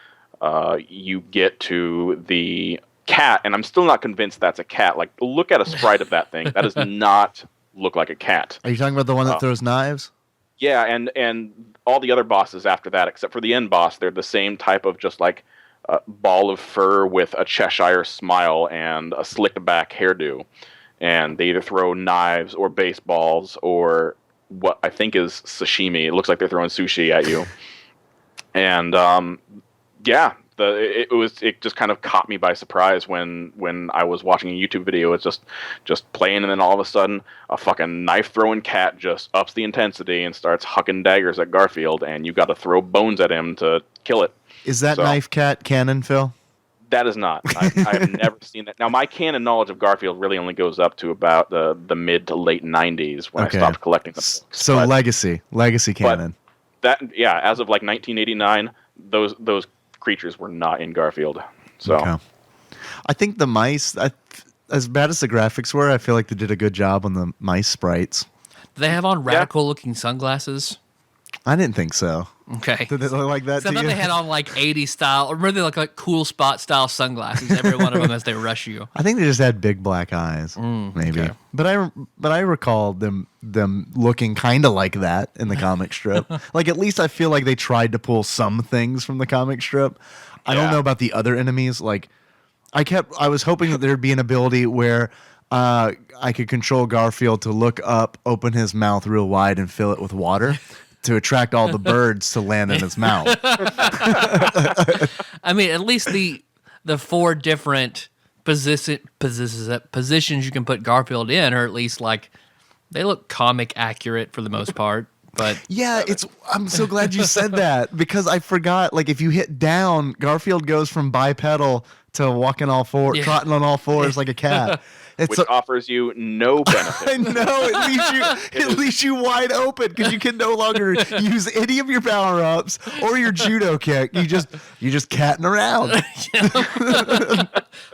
you get to the cat, and I'm still not convinced that's a cat. Like, look at a sprite of that thing. That does not look like a cat.
Are you talking about the one that throws knives?
Yeah, and all the other bosses after that, except for the end boss, they're the same type of just like ball of fur with a Cheshire smile and a slicked back hairdo. And they either throw knives or baseballs or what I think is sashimi. It looks like they're throwing sushi at you. And it just kind of caught me by surprise when I was watching a YouTube video. It's just playing, and then all of a sudden a fucking knife throwing cat just ups the intensity and starts hucking daggers at Garfield, and you got to throw bones at him to kill it.
Is that knife cat canon, Phil?
That is not. I've never seen that. Now, my canon knowledge of Garfield really only goes up to about the mid to late 90s when I stopped collecting them.
So legacy canon.
As of like 1989, those creatures were not in Garfield. So,
okay. I think the mice, as bad as the graphics were, I feel like they did a good job on the mice sprites.
Do they have on radical-looking sunglasses?
I didn't think so.
Okay.
Did they look like that to
I thought
you?
they had on like 80s style, or really like cool spot style sunglasses, every one of them as they rush you.
I think they just had big black eyes, maybe.
Okay.
But I recall them looking kind of like that in the comic strip. Like, at least I feel like they tried to pull some things from the comic strip. I don't know about the other enemies. Like, I was hoping that there'd be an ability where I could control Garfield to look up, open his mouth real wide, and fill it with water to attract all the birds to land in his mouth.
I mean, at least the 4 different positions you can put Garfield in, or at least like they look comic accurate for the most part. But
yeah, I'm so glad you said that, because I forgot. Like, if you hit down, Garfield goes from bipedal to walking all four, trotting on all fours like a cat.
Which offers you no benefit.
I know. It leaves you wide open, because you can no longer use any of your power ups or your judo kick. You're just catting around.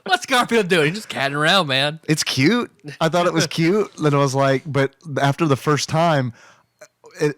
What's Garfield doing? He's just catting around, man.
It's cute. I thought it was cute. Then I was like, but after the first time,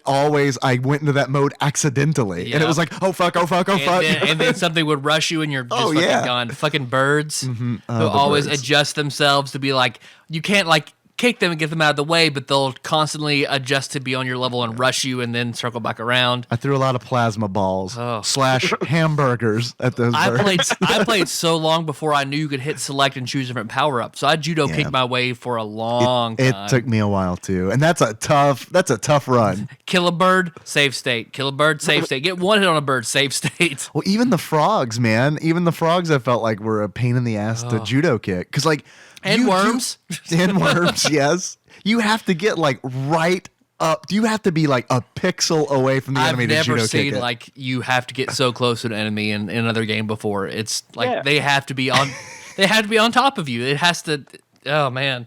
I went into that mode accidentally, and it was like, oh fuck.
And then something would rush you, and you're just fucking gone. Fucking birds who always adjust themselves to be like, you can't like kick them and get them out of the way, but they'll constantly adjust to be on your level and rush you and then circle back around.
I threw a lot of plasma balls / hamburgers at those birds.
I played so long before I knew you could hit select and choose different power-ups. So I judo kicked my way for a long time.
It took me a while too. And that's a tough run.
Kill a bird, save state. Kill a bird, save state. Get one hit on a bird, save state.
Well, even the frogs, man. Even the frogs I felt like were a pain in the ass to judo kick. Because like
And worms.
And worms, yes. You have to get like right up. You have to be like a pixel away from the enemy to judo kick it.
I've never seen like you have to get so close to an enemy in another game before. It's like they have to be on they have to be on top of you. It has to man.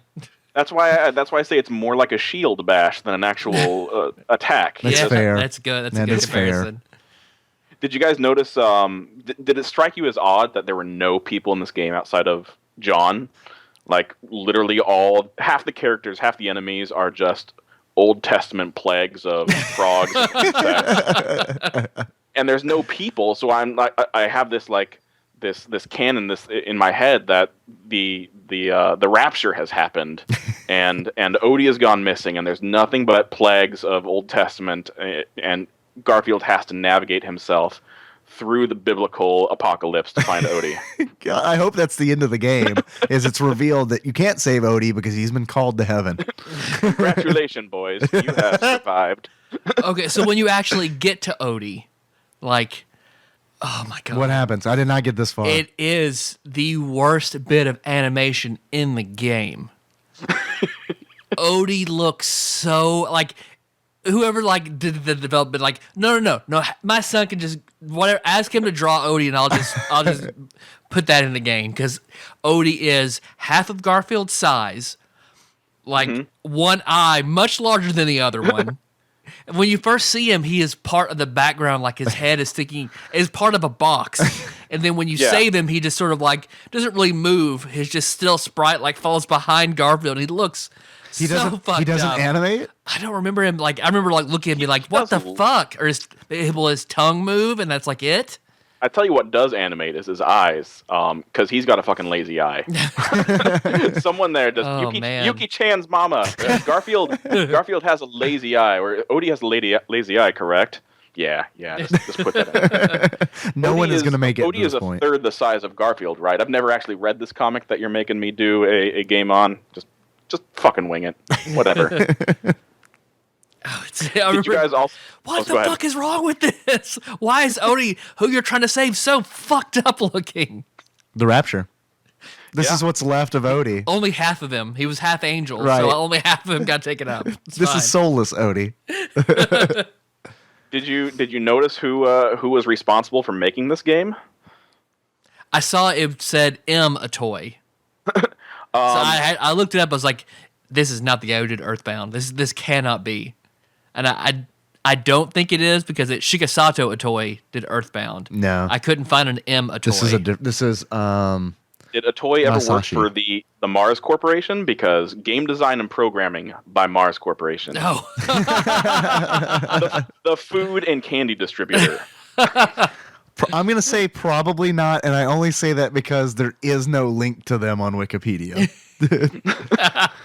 That's why I say it's more like a shield bash than an actual attack.
That's fair.
That's good. That's
that
a good
is
comparison.
Fair.
Did you guys notice did it strike you as odd that there were no people in this game outside of John? Like literally half the characters, half the enemies are just Old Testament plagues of frogs and there's no people, so I'm like I have this like this canon in my head that the rapture has happened and Odie has gone missing and there's nothing but plagues of Old Testament and Garfield has to navigate himself through the biblical apocalypse to find Odie.
I hope that's the end of the game, is it's revealed that you can't save Odie because he's been called to heaven.
Congratulations, boys. You have survived.
Okay, so when you actually get to Odie, like, oh my God.
What happens? I did not get this far.
It is the worst bit of animation in the game. Odie looks so, like, whoever like did the development, like, no, my son can just whatever. Ask him to draw Odie, and I'll just put that in the game because Odie is half of Garfield's size, like one eye much larger than the other one. And when you first see him, he is part of the background, like his head is part of a box. And then when you save him, he just sort of like doesn't really move. He's just still sprite, like falls behind Garfield. He looks. He
doesn't animate?
I don't remember him. Like I remember like looking at me like, what the fuck? Or will his tongue move and that's like it?
I tell you what does animate is his eyes, because he's got a fucking lazy eye. Someone there does. Yuki Chan's mama. Garfield has a lazy eye, or Odie has a lazy eye, correct? Yeah. Just put that in.
No one is going to make it.
Odie is a third the size of Garfield, right? I've never actually read this comic that you're making me do a game on. Just fucking wing it. Whatever.
Did you guys also? What the fuck is wrong with this? Why is Odie, who you're trying to save, so fucked up looking?
The Rapture. This is what's left of Odie.
Only half of him. He was half angel, so only half of him got taken up.
This is soulless Odie.
Did you notice who was responsible for making this game?
I saw it said M a toy. So I looked it up. I was like, "This is not the guy who did Earthbound. This cannot be." And I don't think it is because Shikasato Atoy did Earthbound.
No,
I couldn't find an M Atoy.
This is
Did Atoy ever work for the Mars Corporation? Because game design and programming by Mars Corporation.
No.
the food and candy distributor.
I'm going to say probably not, and I only say that because there is no link to them on Wikipedia.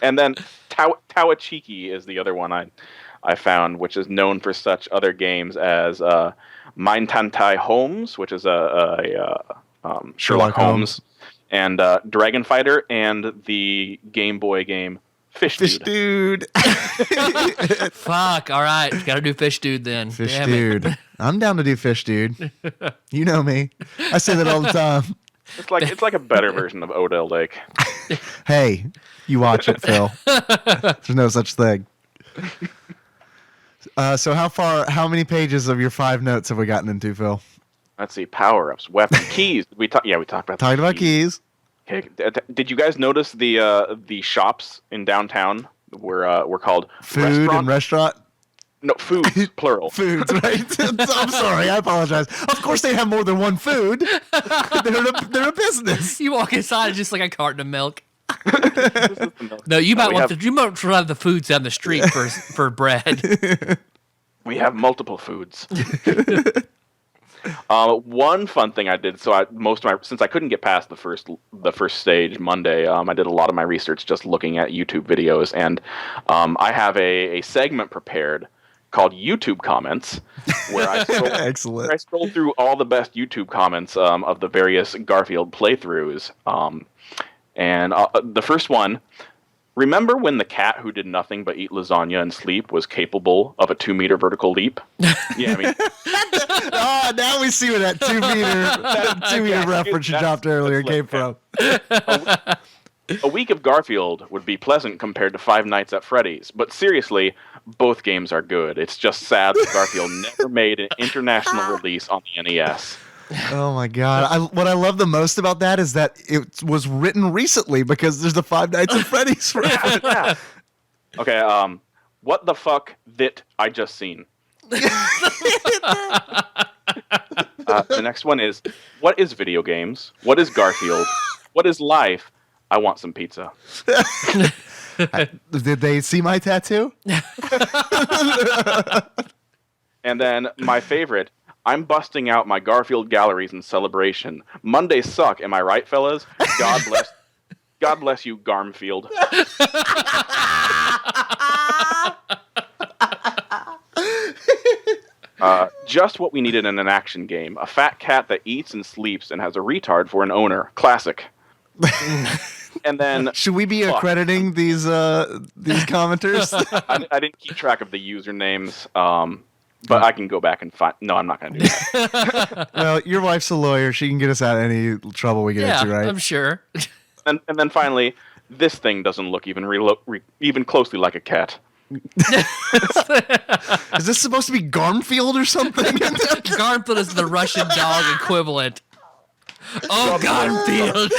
And then Tawachiki is the other one I found, which is known for such other games as Mindtantai Holmes, which is a Sherlock Holmes, and Dragon Fighter, and the Game Boy game Fish
Dude.
Fuck, all right. Gotta do Fish Dude then.
Fish Dude. I'm down to do Fish Dude. You know me. I say that all the time.
It's like a better version of Odell Lake.
Hey, you watch it, Phil. There's no such thing. So how many pages of your 5 notes have we gotten into, Phil?
Let's see. Power-ups, weapons, keys. We talked about
keys.
Okay. Did you guys notice the shops in downtown were called
food and restaurant?
No, foods, plural.
Foods, right? I'm sorry, I apologize. Of course they have more than one food. They're a business.
You walk inside, it's just like a carton of milk. No, you might want to have the foods down the street for bread.
We have multiple foods. One fun thing I did, since I couldn't get past the first stage Monday, I did a lot of my research just looking at YouTube videos, and I have a segment prepared called YouTube comments, where I scroll,
Excellent.
where I scroll through all the best YouTube comments of the various Garfield playthroughs. And the first one, remember when the cat who did nothing but eat lasagna and sleep was capable of a 2-meter vertical leap? Yeah, I mean,
Oh, now we see where that 2-meter reference you dropped earlier came from.
A Week of Garfield would be pleasant compared to Five Nights at Freddy's, but seriously, both games are good. It's just sad that Garfield never made an international release on the NES.
Oh my god! What I love the most about that is that it was written recently because there's the Five Nights at Freddy's reference.
Yeah. Okay. What the fuck that I just seen? The next one is, what is video games? What is Garfield? What is life? I want some pizza.
Did they see my tattoo?
And then my favorite, I'm busting out my Garfield galleries in celebration. Mondays suck, am I right, fellas? God bless you, Garmfield. Just what we needed in an action game. A fat cat that eats and sleeps and has a retard for an owner. Classic. And then,
should we be accrediting these commenters?
I didn't keep track of the usernames, but I can go back and find. No, I'm not going to do that.
Well, your wife's a lawyer. She can get us out of any trouble we get into, right?
I'm sure.
And then finally, this thing doesn't look even closely like a cat.
Is this supposed to be Garmfield or something?
Garmfield is the Russian dog equivalent. Oh, Garmfield.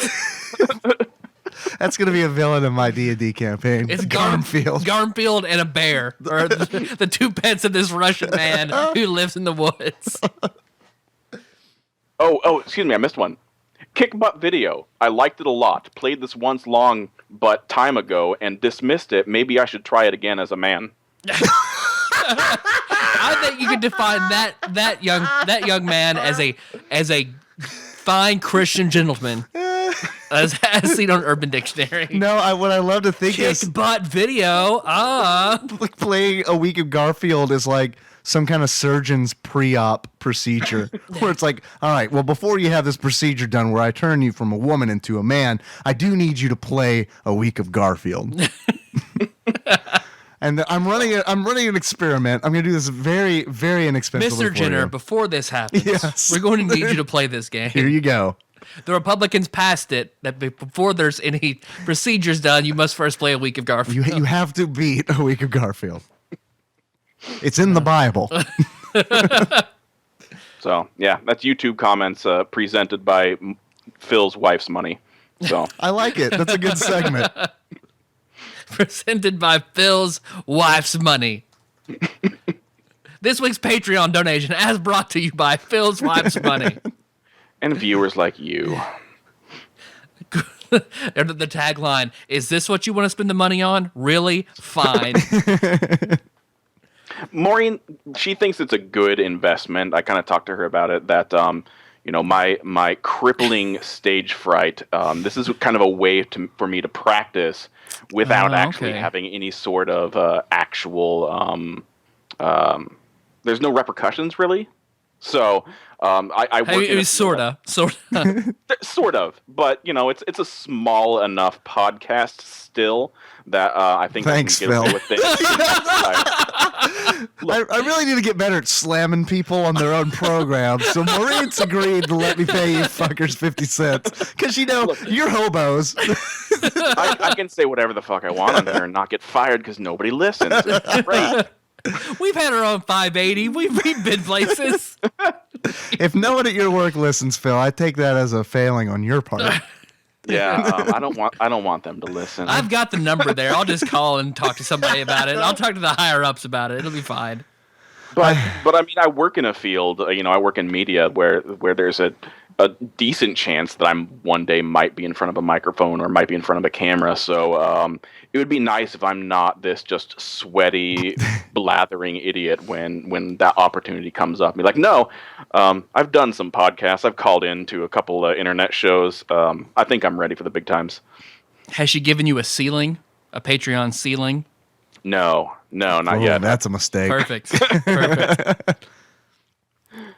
That's going to be a villain in my D&D campaign.
It's
Garmfield.
Garmfield and a bear are the two pets of this Russian man who lives in the woods.
Oh, excuse me, I missed one. Kick Butt Video. I liked it a lot. Played this once long but time ago and dismissed it. Maybe I should try it again as a man.
I think you could define that young man as a fine Christian gentleman, as seen on Urban Dictionary.
No, what I love to think is
Kick Butt Video.
like playing A Week of Garfield is like some kind of surgeon's pre-op procedure where it's like, all right, well, before you have this procedure done where I turn you from a woman into a man, I do need you to play A Week of Garfield. And I'm running an experiment. I'm going to do this very, very inexpensively.
Mr. Jenner, before this happens,
Yes.
we're going to need you to play this game.
Here you go.
The Republicans passed it that before there's any procedures done, you must first play A Week of Garfield.
You have to beat A Week of Garfield. It's in the Bible.
So, yeah, that's YouTube comments presented by Phil's wife's money. So
I like it. That's a good segment.
Presented by Phil's wife's money. This week's Patreon donation as brought to you by Phil's wife's money.
And viewers like you.
The tagline, is this what you want to spend the money on? Really? Fine.
Maureen, she thinks it's a good investment. I kind of talked to her about it, that my crippling stage fright, this is kind of a way for me to practice without actually having any sort of actual there's no repercussions really. So I work
sort of,
sort of, but it's a small enough podcast still that I think
Thanks,
I can get away
Phil.
with it.
I really need to get better at slamming people on their own programs. So Maureen's agreed to let me pay you fuckers 50 cents. Because, you're hobos.
I can say whatever the fuck I want on there and not get fired because nobody listens. It's great.
We've had our own 580. We've been places.
If no one at your work listens, Phil, I take that as a failing on your part.
Yeah, I don't want them to listen.
I've got the number there. I'll just call and talk to somebody about it. I'll talk to the higher ups about it. It'll be fine.
But I mean, I work in a field. I work in media where there's a a decent chance that I'm one day might be in front of a microphone or might be in front of a camera. So it would be nice if I'm not this just sweaty, blathering idiot when that opportunity comes up. Be like, no, I've done some podcasts. I've called in to a couple of internet shows. I think I'm ready for the big times.
Has she given you a ceiling, a Patreon ceiling?
No, not yet.
That's a mistake.
Perfect. Perfect.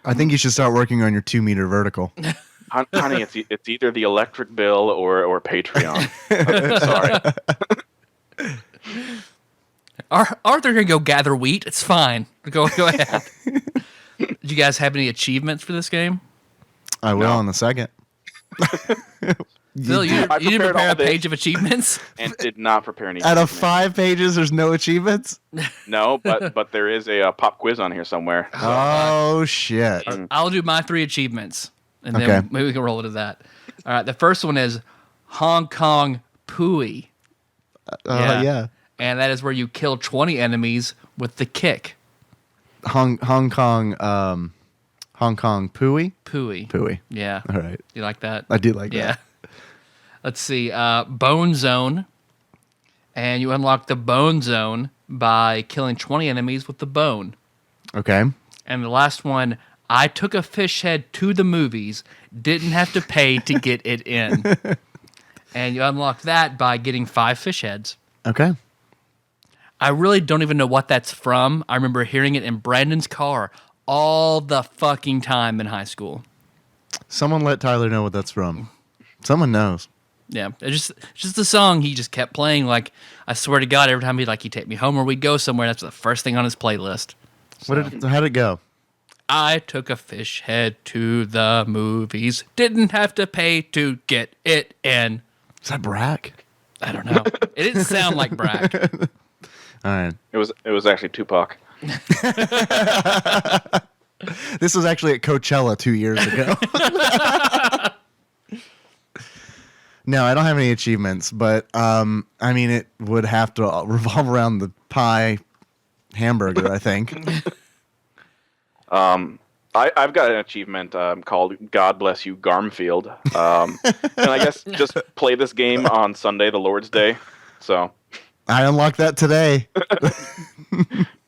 I think you should start working on your 2-meter vertical.
Honey, it's either the electric bill or Patreon. Sorry.
Arthur can go gather wheat. It's fine. Go ahead. Did you guys have any achievements for this game?
I will in a second.
Phil, you didn't prepare a
this.
page of achievements?
And did not prepare any.
Out of
achievements.
5 pages, there's no achievements?
No, but there is a pop quiz on here somewhere.
Oh, shit.
I'll do my 3 achievements, and then
Okay.
maybe we can roll into that. All right, the first one is Hong Kong Pooey.
Yeah.
And that is where you kill 20 enemies with the kick.
Hong Kong Pooey?
Pooey.
Pooey.
Yeah.
All right.
You like that?
I do like
Yeah.
that.
Let's see. Bone Zone. And you unlock the Bone Zone by killing 20 enemies with the bone.
Okay.
And the last one, I took a fish head to the movies, didn't have to pay to get it in. And you unlock that by getting 5 fish heads.
Okay.
I really don't even know what that's from. I remember hearing it in Brandon's car all the fucking time in high school.
Someone let Tyler know what that's from. Someone knows.
Yeah, it's just the song he just kept playing. Like, I swear to God, every time he'd take me home or we'd go somewhere, that's the first thing on his playlist.
How'd it go?
I took a fish head to the movies, didn't have to pay to get it in.
Is that Brack?
I don't know. It didn't sound like Brack.
All right.
It was actually Tupac.
This was actually at Coachella 2 years ago. No, I don't have any achievements, but I mean, it would have to revolve around the pie hamburger, I think.
I've got an achievement called God Bless You Garmfield. And I guess just play this game on Sunday, the Lord's Day. So
I unlocked that today.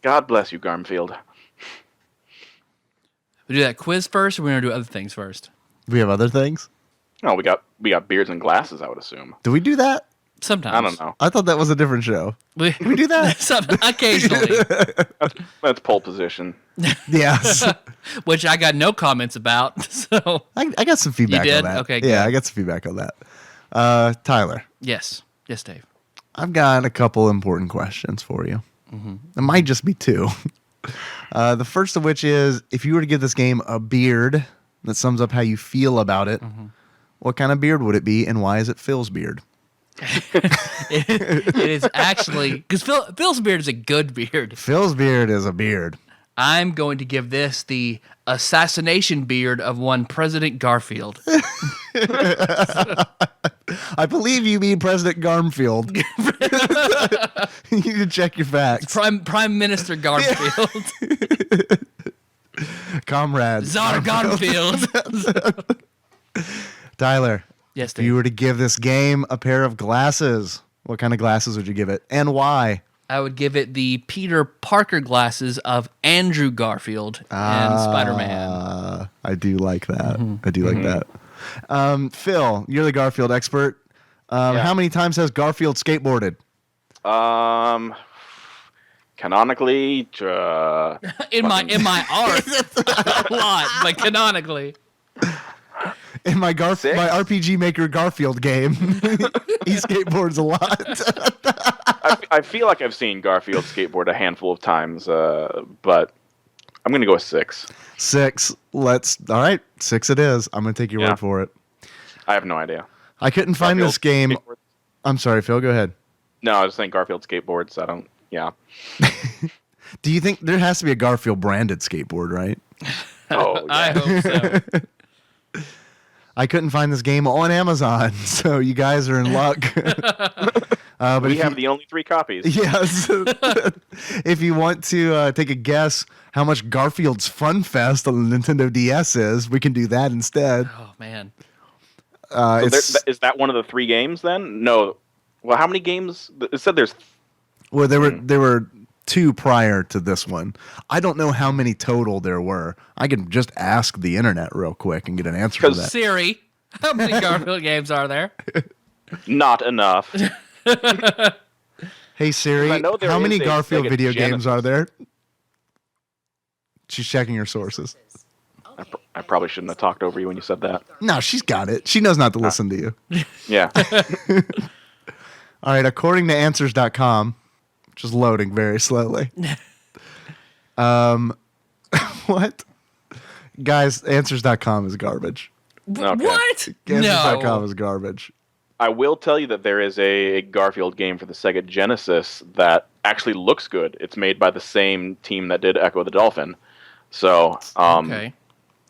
God bless you, Garmfield.
We do that quiz first, or we're going to do other things first?
We have other things?
Oh, we got beards and glasses, I would assume.
Do we do that?
Sometimes.
I don't know.
I thought that was a different show.
We
do that?
occasionally.
That's pole position.
Yes.
Which I got no comments about. So
I got some feedback
You did?
on that.
Okay,
Yeah,
good.
I got some feedback on that. Tyler,
yes, Dave.
I've got a couple important questions for you.
Mm-hmm.
It might just be 2. The first of which is, if you were to give this game a beard that sums up how you feel about it, what kind of beard would it be, and why is it Phil's beard?
It is actually because Phil's beard is a good beard.
Phil's beard is a beard.
I'm going to give this the assassination beard of one President Garfield.
I believe you mean President Garmfield. You need to check your facts.
Prime Minister Garfield.
Comrade.
Czar Garfield.
Tyler,
Yes,
if you
Dave.
were to give this game a pair of glasses, what kind of glasses would you give it, and why?
I would give it the Peter Parker glasses of Andrew Garfield and Spider-Man.
I do like that. I do like that. Phil, you're the Garfield expert. How many times has Garfield skateboarded?
Canonically,
In my art, a lot, but canonically.
In my
Six?
my RPG Maker Garfield game, he skateboards a lot.
I feel like I've seen Garfield skateboard a handful of times, but I'm going to go with 6.
6. All right, 6 it is. I'm going to take your
Yeah.
word for it.
I have no idea.
I couldn't find
Garfield
this game.
skateboards?
I'm sorry, Phil, go ahead.
No, I was saying Garfield skateboards. Yeah.
Do you think there has to be a Garfield branded skateboard, right?
Oh,
I
yeah.
hope so.
I couldn't find this game on Amazon, so you guys are in luck. But
We have the only 3 copies.
Yes. If you want to take a guess how much Garfield's Fun Fest on the Nintendo DS is, we can do that instead.
Oh man.
So is that one of the 3 games then? No. Well, how many games? It said there's.
Well, there were 2 prior to this one. I don't know how many total there were. I can just ask the internet real quick and get an answer for that.
Siri, how many Garfield games are there?
Not enough.
Hey Siri,
I know there
how
is
many
a
Garfield
Sega
video
Genesis.
games are there? She's checking her sources.
I probably shouldn't have talked over you when you said that.
No, she's got it. She knows not to listen to you.
Yeah.
All right, according to answers.com, which is loading very slowly. What? Guys, answers.com is garbage.
Okay.
What?
Answers.com
No.
is garbage.
I will tell you that there is a Garfield game for the Sega Genesis that actually looks good. It's made by the same team that did Echo the Dolphin. So,
Okay.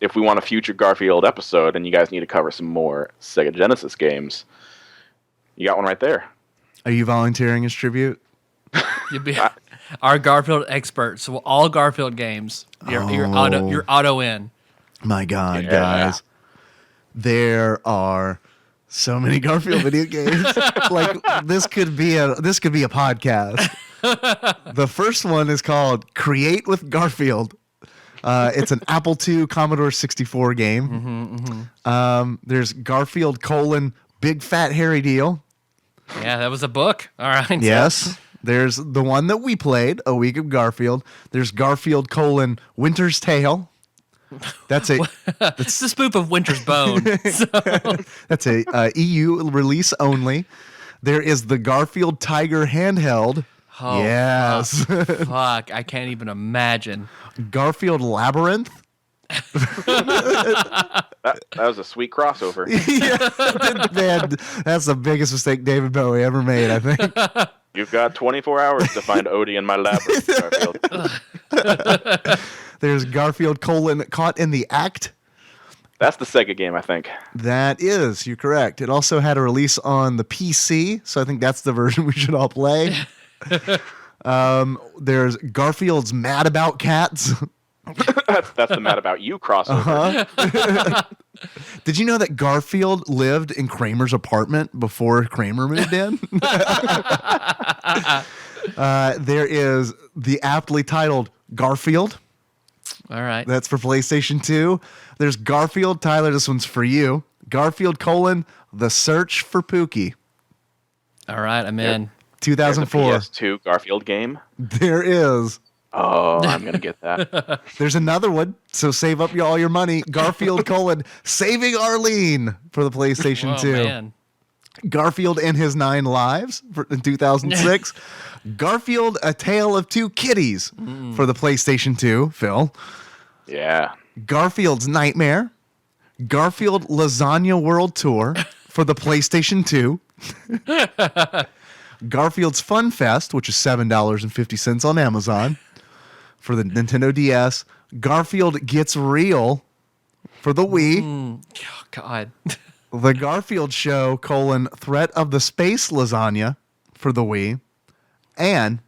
if we want a future Garfield episode and you guys need to cover some more Sega Genesis games, you got one right there.
Are you volunteering as tribute?
You'll be our Garfield expert. So all Garfield games, you're
Oh.
auto in.
My God,
Yeah.
guys. There are so many Garfield video games. Like this could be a podcast. The first one is called Create with Garfield. It's an Apple II Commodore 64 game. There's Garfield : Big Fat Hairy Deal.
Yeah, that was a book. All right.
Yes. There's the one that we played, A Week of Garfield. There's Garfield : Winter's Tale. That's a
It's the spoof of Winter's Bone. So,
that's a EU release only. There is the Garfield Tiger handheld.
oh,
Yes.
fuck, I can't even imagine.
Garfield Labyrinth.
That was a sweet crossover.
Man, that's the biggest mistake David Bowie ever made, I think.
You've got 24 hours to find Odie in my labyrinth, Garfield.
There's Garfield : Caught in the Act.
That's the Sega game, I think.
That is, you're correct. It also had a release on the PC, so I think that's the version we should all play. There's Garfield's Mad About Cats.
That's the Mad About You crossover.
Did you know that Garfield lived in Kramer's apartment before Kramer moved in? There is the aptly titled Garfield.
All right.
That's for PlayStation 2. There's Garfield. Tyler, this one's for you. Garfield : The Search for Pookie.
All right, I'm in.
There's a
2004.
PS2 Garfield game.
There is.
Oh, I'm going to get that.
There's another one, so save up all your money. Garfield : Saving Arlene for the PlayStation
Oh,
2.
man.
Garfield and His 9 Lives in 2006. Garfield: A Tale of Two Kitties for the PlayStation 2. Phil.
Yeah.
Garfield's Nightmare. Garfield Lasagna World Tour for the PlayStation 2. Garfield's Fun Fest, which is $7.50 on Amazon for the Nintendo DS. Garfield Gets Real for the Wii.
Oh, God.
The Garfield Show: Threat of the Space Lasagna for the Wii. And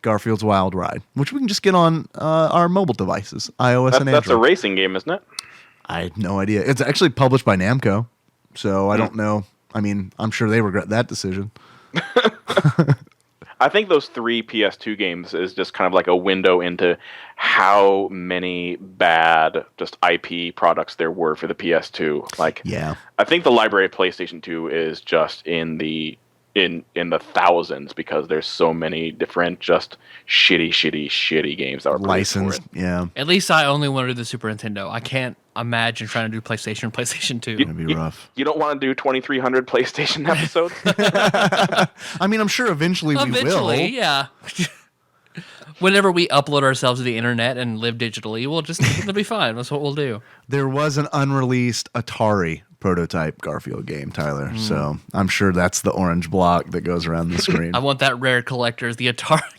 Garfield's Wild Ride, which we can just get on our mobile devices, iOS and Android.
That's a racing game, isn't it?
I had no idea. It's actually published by Namco, so I don't know. I mean, I'm sure they regret that decision.
I think those 3 PS2 games is just kind of like a window into how many bad just IP products there were for the PS2. Like,
Yeah.
I think the library of PlayStation 2 is just in the thousands because there's so many different just shitty games that were produced for
Licensed.
it.
Yeah.
At least I only want to do the Super Nintendo. I can't imagine trying to do PlayStation 2.
It'd be rough.
You don't want to do 2,300 PlayStation episodes?
I mean, I'm sure eventually we
Eventually,
will.
yeah. Whenever we upload ourselves to the internet and live digitally, it'll be fine. That's what we'll do.
There was an unreleased Atari prototype Garfield game, Tyler. So I'm sure that's the orange block that goes around the screen.
I want that rare collector's the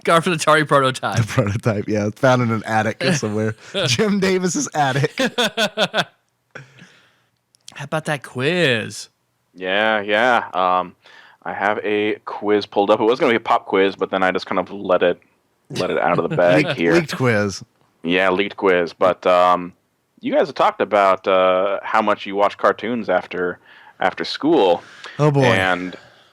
Garfield Atari prototype.
Prototype, yeah. It's found in an attic somewhere. Jim Davis's attic.
How about that quiz?
Yeah. I have a quiz pulled up. It was going to be a pop quiz, but then I just kind of let it out of the bag here.
Leaked quiz.
Yeah, leaked quiz. But you guys have talked about how much you watch cartoons after school.
Oh boy.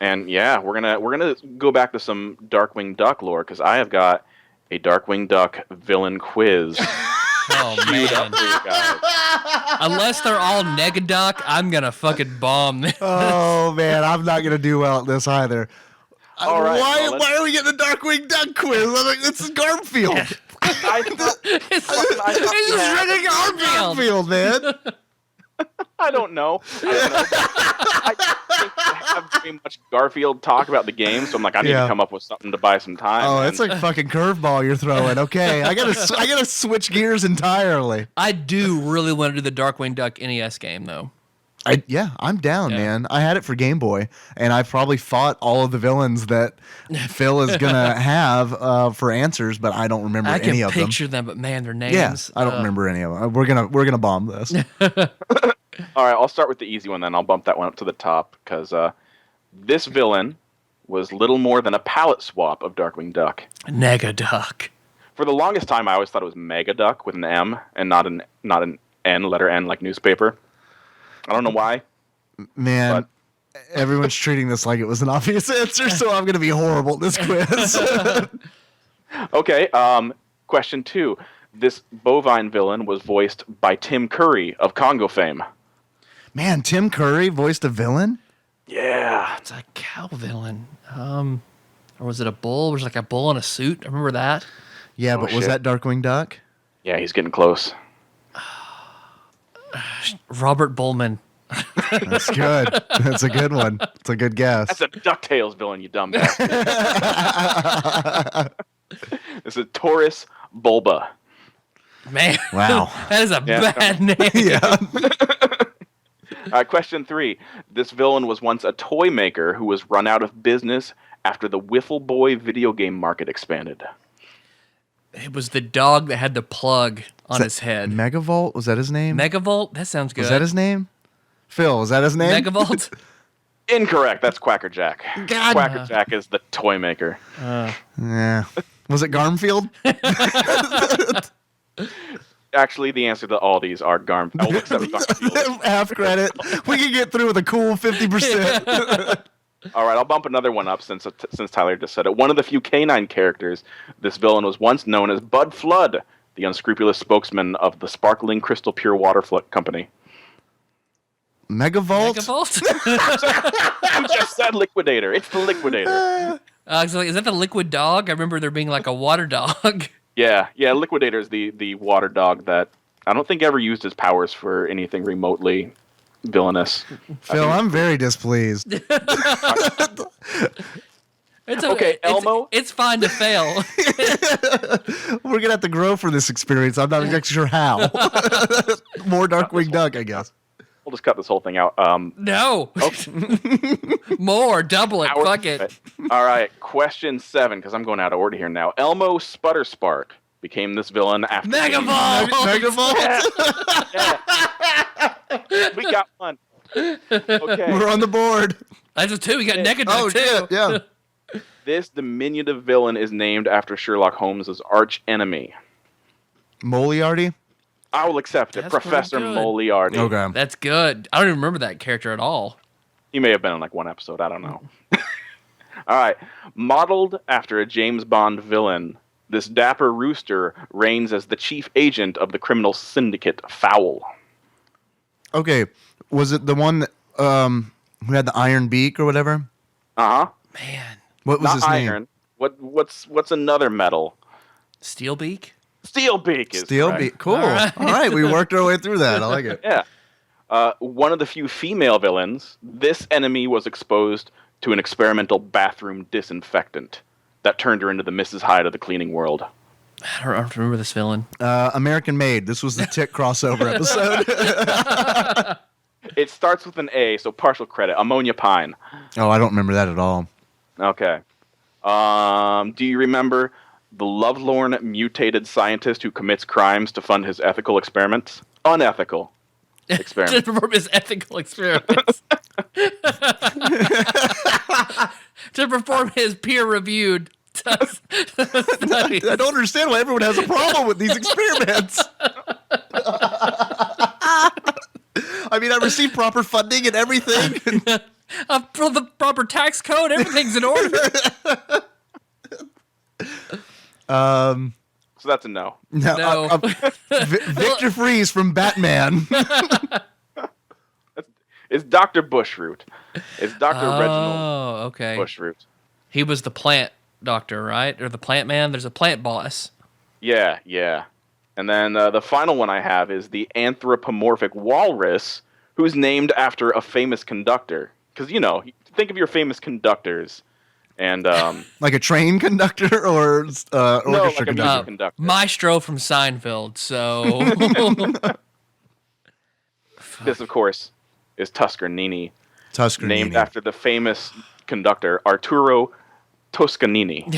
And yeah, we're gonna go back to some Darkwing Duck lore because I have got a Darkwing Duck villain quiz.
Oh man! Unless they're all Negaduck, I'm gonna fucking bomb this.
Oh man, I'm not gonna do well at this either.
All right,
Why are we getting a Darkwing Duck quiz? I think this is Garmfield.
It's ringing Garmfield.
Garmfield, man.
I don't know. I have very much Garfield talk about the game, so I'm like, I need to come up with something to buy some time.
Oh, it's like a fucking curveball you're throwing. Okay, I gotta switch gears entirely.
I do really want to do the Darkwing Duck NES game though.
I'm down, man. I had it for Game Boy, and I probably fought all of the villains that Phil is gonna have for answers, but I don't remember any of them.
I can picture them, but man, their names.
Yeah, I don't remember any of them. We're gonna bomb this.
All right, I'll start with the easy one, then I'll bump that one up to the top because this villain was little more than a palette swap of Darkwing Duck.
Negaduck.
For the longest time, I always thought it was Megaduck with an M and not an N, letter N like newspaper. I don't know why.
Man, everyone's treating this like it was an obvious answer, so I'm going to be horrible at this quiz.
Okay, question 2. This bovine villain was voiced by Tim Curry of Congo fame.
Man, Tim Curry voiced a villain?
Yeah.
It's a cow villain. Or was it a bull? Was it like a bull in a suit? I remember that.
Yeah, but was
shit.
that Darkwing Duck?
Yeah, he's getting close.
Robert Bullman.
That's good. That's a good one. It's a good guess.
That's a DuckTales villain, you dumb bastard. It's a Taurus Bulba.
Man.
Wow.
That is a bad name.
Yeah.
Question 3. This villain was once a toy maker who was run out of business after the Wiffle Boy video game market expanded.
It was the dog that had the plug on his head.
Megavolt? Was that his name?
Megavolt? That sounds good.
Was that his name? Phil, is that his name?
Megavolt?
Incorrect. That's Quacker Jack.
God.
Quacker Jack is the toy maker.
Yeah. Was it Garmfield?
Actually, the answer to all these are Garmfield. Except Garmfield.
Half credit. We can get through with a cool 50%.
All right, I'll bump another one up since Tyler just said it. One of the few canine characters, this villain was once known as Bud Flood, the unscrupulous spokesman of the sparkling crystal pure water company.
Megavolt?
Megavolt?
You just said Liquidator. It's the Liquidator.
So is that the liquid dog? I remember there being like a water dog.
Yeah, Liquidator is the water dog that I don't think ever used his powers for anything remotely villainous.
Phil, I'm very displeased.
Okay, Elmo.
It's fine to fail.
We're going to have to grow for this experience. I'm not exactly sure how. More Darkwing Duck, I guess.
We'll just cut this whole thing out.
No. More. Double it. Fuck it.
All right, question 7, because I'm going out of order here now. Elmo Sputterspark became this villain after...
Megavolt!
Megavolt?
Yeah. We got one. Okay.
We're on the board.
That's a 2. We got Negaduck
Oh,
too.
shit. Yeah.
This diminutive villain is named after Sherlock Holmes' arch enemy.
Moriarty?
I will accept it.
That's
Professor
pretty good.
Moriarty.
Okay.
That's good. I don't even remember that character at all.
He may have been in like one episode. I don't know. All right. Modeled after a James Bond villain, this dapper rooster reigns as the chief agent of the criminal syndicate Fowl.
Okay. Was it the one that, who had the iron beak or whatever?
Uh-huh.
Man.
What was
Not
his
iron.
name?
What's another metal?
Steelbeak?
Steelbeak is
Steel
correct.
beak. Cool. All right. We worked our way through that. I like it.
Yeah. One of the few female villains, this enemy was exposed to an experimental bathroom disinfectant that turned her into the Mrs. Hyde of the cleaning world.
I don't remember this villain.
American Made. This was the Tick crossover episode.
It starts with an A, so partial credit. Ammonia Pine.
Oh, I don't remember that at all.
Okay. Do you remember the lovelorn mutated scientist who commits crimes to fund his ethical experiments? Unethical experiments.
Just perform his ethical experiments. to perform his peer-reviewed studies.
I don't understand why everyone has a problem with these experiments. I mean, I received proper funding and everything.
For the proper tax code, everything's in order.
So that's a no.
No.
Victor Freeze from Batman.
It's Dr. Bushroot. It's Dr. Reginald
Oh, okay.
Bushroot.
He was the plant doctor, right? Or the plant man? There's a plant boss.
Yeah. And then the final one I have is the anthropomorphic walrus, who's named after a famous conductor. Because, think of your famous conductors. And
Like a train conductor or orchestra
like a
conductor?
music conductor.
Maestro from Seinfeld, so...
This, of course, is Toscanini,
Toscanini.
named after the famous conductor Arturo Toscanini.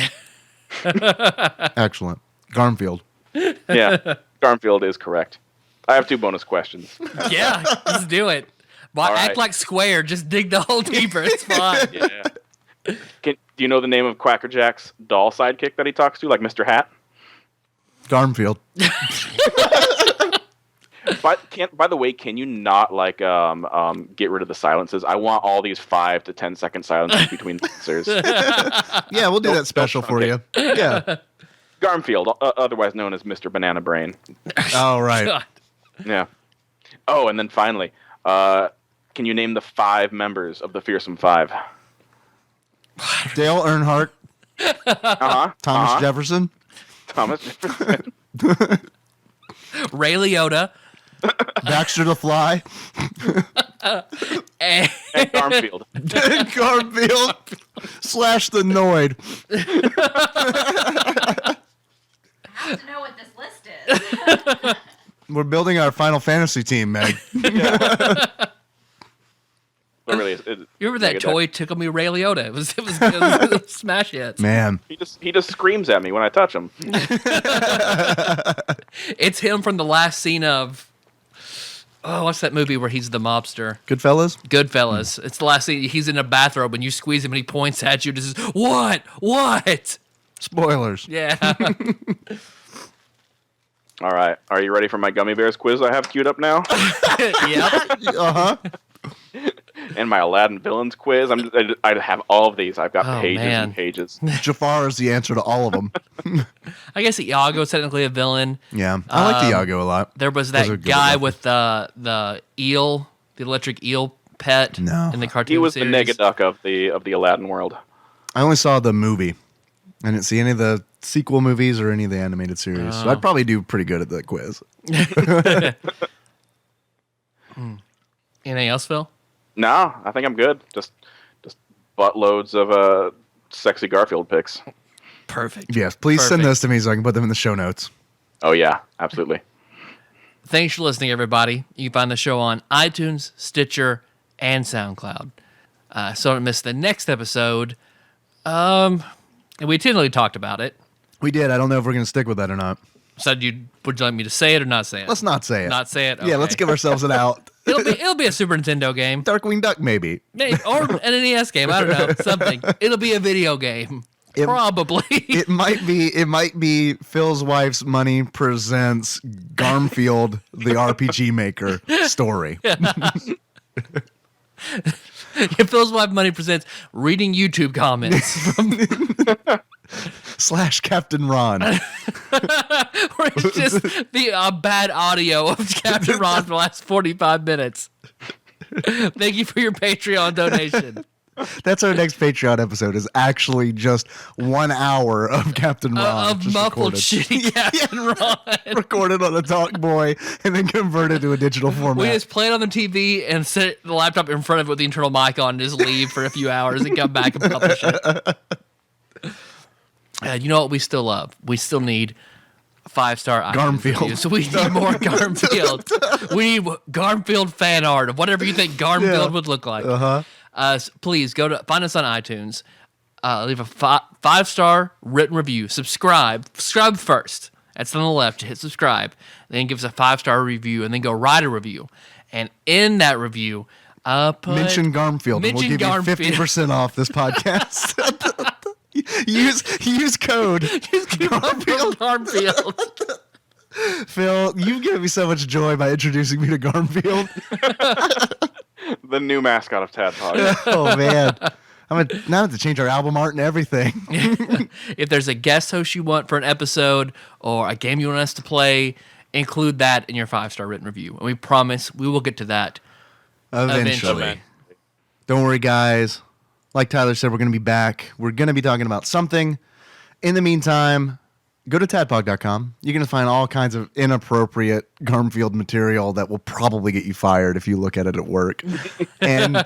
Excellent. Garmfield.
Yeah, Garmfield is correct. I have 2 bonus questions.
Yeah, let's do it. Well,
All
act
right.
like Square. Just dig the hole deeper. It's fine.
Yeah. Do you know the name of Quacker Jack's doll sidekick that he talks to, like Mr. Hat?
Garmfield.
By the way, can you not get rid of the silences? I want all these 5 to 10 second silences between answers.
Yeah, we'll do that special for you. Yeah.
Garmfield, otherwise known as Mr. Banana Brain.
All right.
God.
Yeah. Oh, and then finally, can you name the 5 members of the Fearsome Five?
Dale Earnhardt, Thomas Jefferson.
Thomas Jefferson.
Ray Liotta.
Baxter the Fly.
And
And Garmfield.
Garmfield / the Noid.
I have to know what this list is.
We're building our Final Fantasy team, Meg.
But really,
you remember that
Megadeth.
toy Tickle Me Ray Liotta? It was smash hits.
Man.
He just screams at me when I touch him.
It's him from the last scene of... Oh, what's that movie where he's the mobster?
Goodfellas?
Goodfellas. It's the last scene. He's in a bathrobe and you squeeze him and he points at you and says, "What? What?"
Spoilers.
Yeah.
All right. Are you ready for my Gummy Bears quiz I have queued up now?
Yep.
Uh-huh.
And my Aladdin Villains quiz. I have all of these. I've got
Oh,
pages
man.
and pages.
Jafar is the answer to all of them.
I guess Iago's technically a villain.
Yeah. I like Iago a lot.
There was
Those are
that
good
guy
enough.
with the eel, the electric eel pet
No.
in the cartoon
He was
series.
the Negaduck of the Aladdin world.
I only saw the movie. I didn't see any of the sequel movies or any of the animated series. So I'd probably do pretty good at that quiz.
Anything else, Phil?
No, I think I'm good. Just buttloads of sexy Garfield pics.
Perfect.
Yes, please send
Perfect.
those to me so I can put them in the show notes.
Oh yeah, absolutely.
Thanks for listening, everybody. You can find the show on iTunes, Stitcher, and SoundCloud. So don't miss the next episode. And we tentatively talked about it.
We did. I don't know if we're going to stick with that or not.
So would you like me to say it or not say it?
Let's not say it.
Not say it?
Yeah, let's
Okay.
give ourselves an out.
It'll be a Super Nintendo game.
Darkwing Duck, maybe.
Or an NES game. I don't know. Something. It'll be a video game. Probably.
It might be Phil's wife's money presents Garmfield, the RPG Maker story.
Phil's Wife Money presents reading YouTube comments from
/ Captain Ron.
where it's just the bad audio of Captain Ron for the last 45 minutes. Thank you for your Patreon donation.
That's our next Patreon episode. Is actually just 1 hour of Captain Ron
Of
just
muffled
recorded.
shitty Captain Ron.
recorded on a Talk Boy and then converted to a digital format.
We just play it on the TV and set the laptop in front of it with the internal mic on and just leave for a few hours and come back and publish it. You know what we still love? We still need 5-star iTunes
Garmfield.
reviews. So we need more Garmfield. We need Garmfield fan art of whatever you think Garmfield would look like. So please find us on iTunes. Leave a 5-star written review. Subscribe first. That's on the left. Hit subscribe. Then give us a 5-star review, and then go write a review. And in that review,
Mention Garmfield, and we'll
mention
give you
Garmfield.
50% off this podcast. use code
Garmfield.
Phil, you've given me so much joy by introducing me to Garmfield.
The new mascot of TADPOG.
Oh, man. Now I have to change our album art and everything.
If there's a guest host you want for an episode or a game you want us to play, include that in your 5-star written review. And we promise we will get to that eventually.
Don't worry, guys. Like Tyler said, we're going to be back. We're going to be talking about something. In the meantime, go to tadpog.com. You're going to find all kinds of inappropriate Garmfield material that will probably get you fired if you look at it at work. And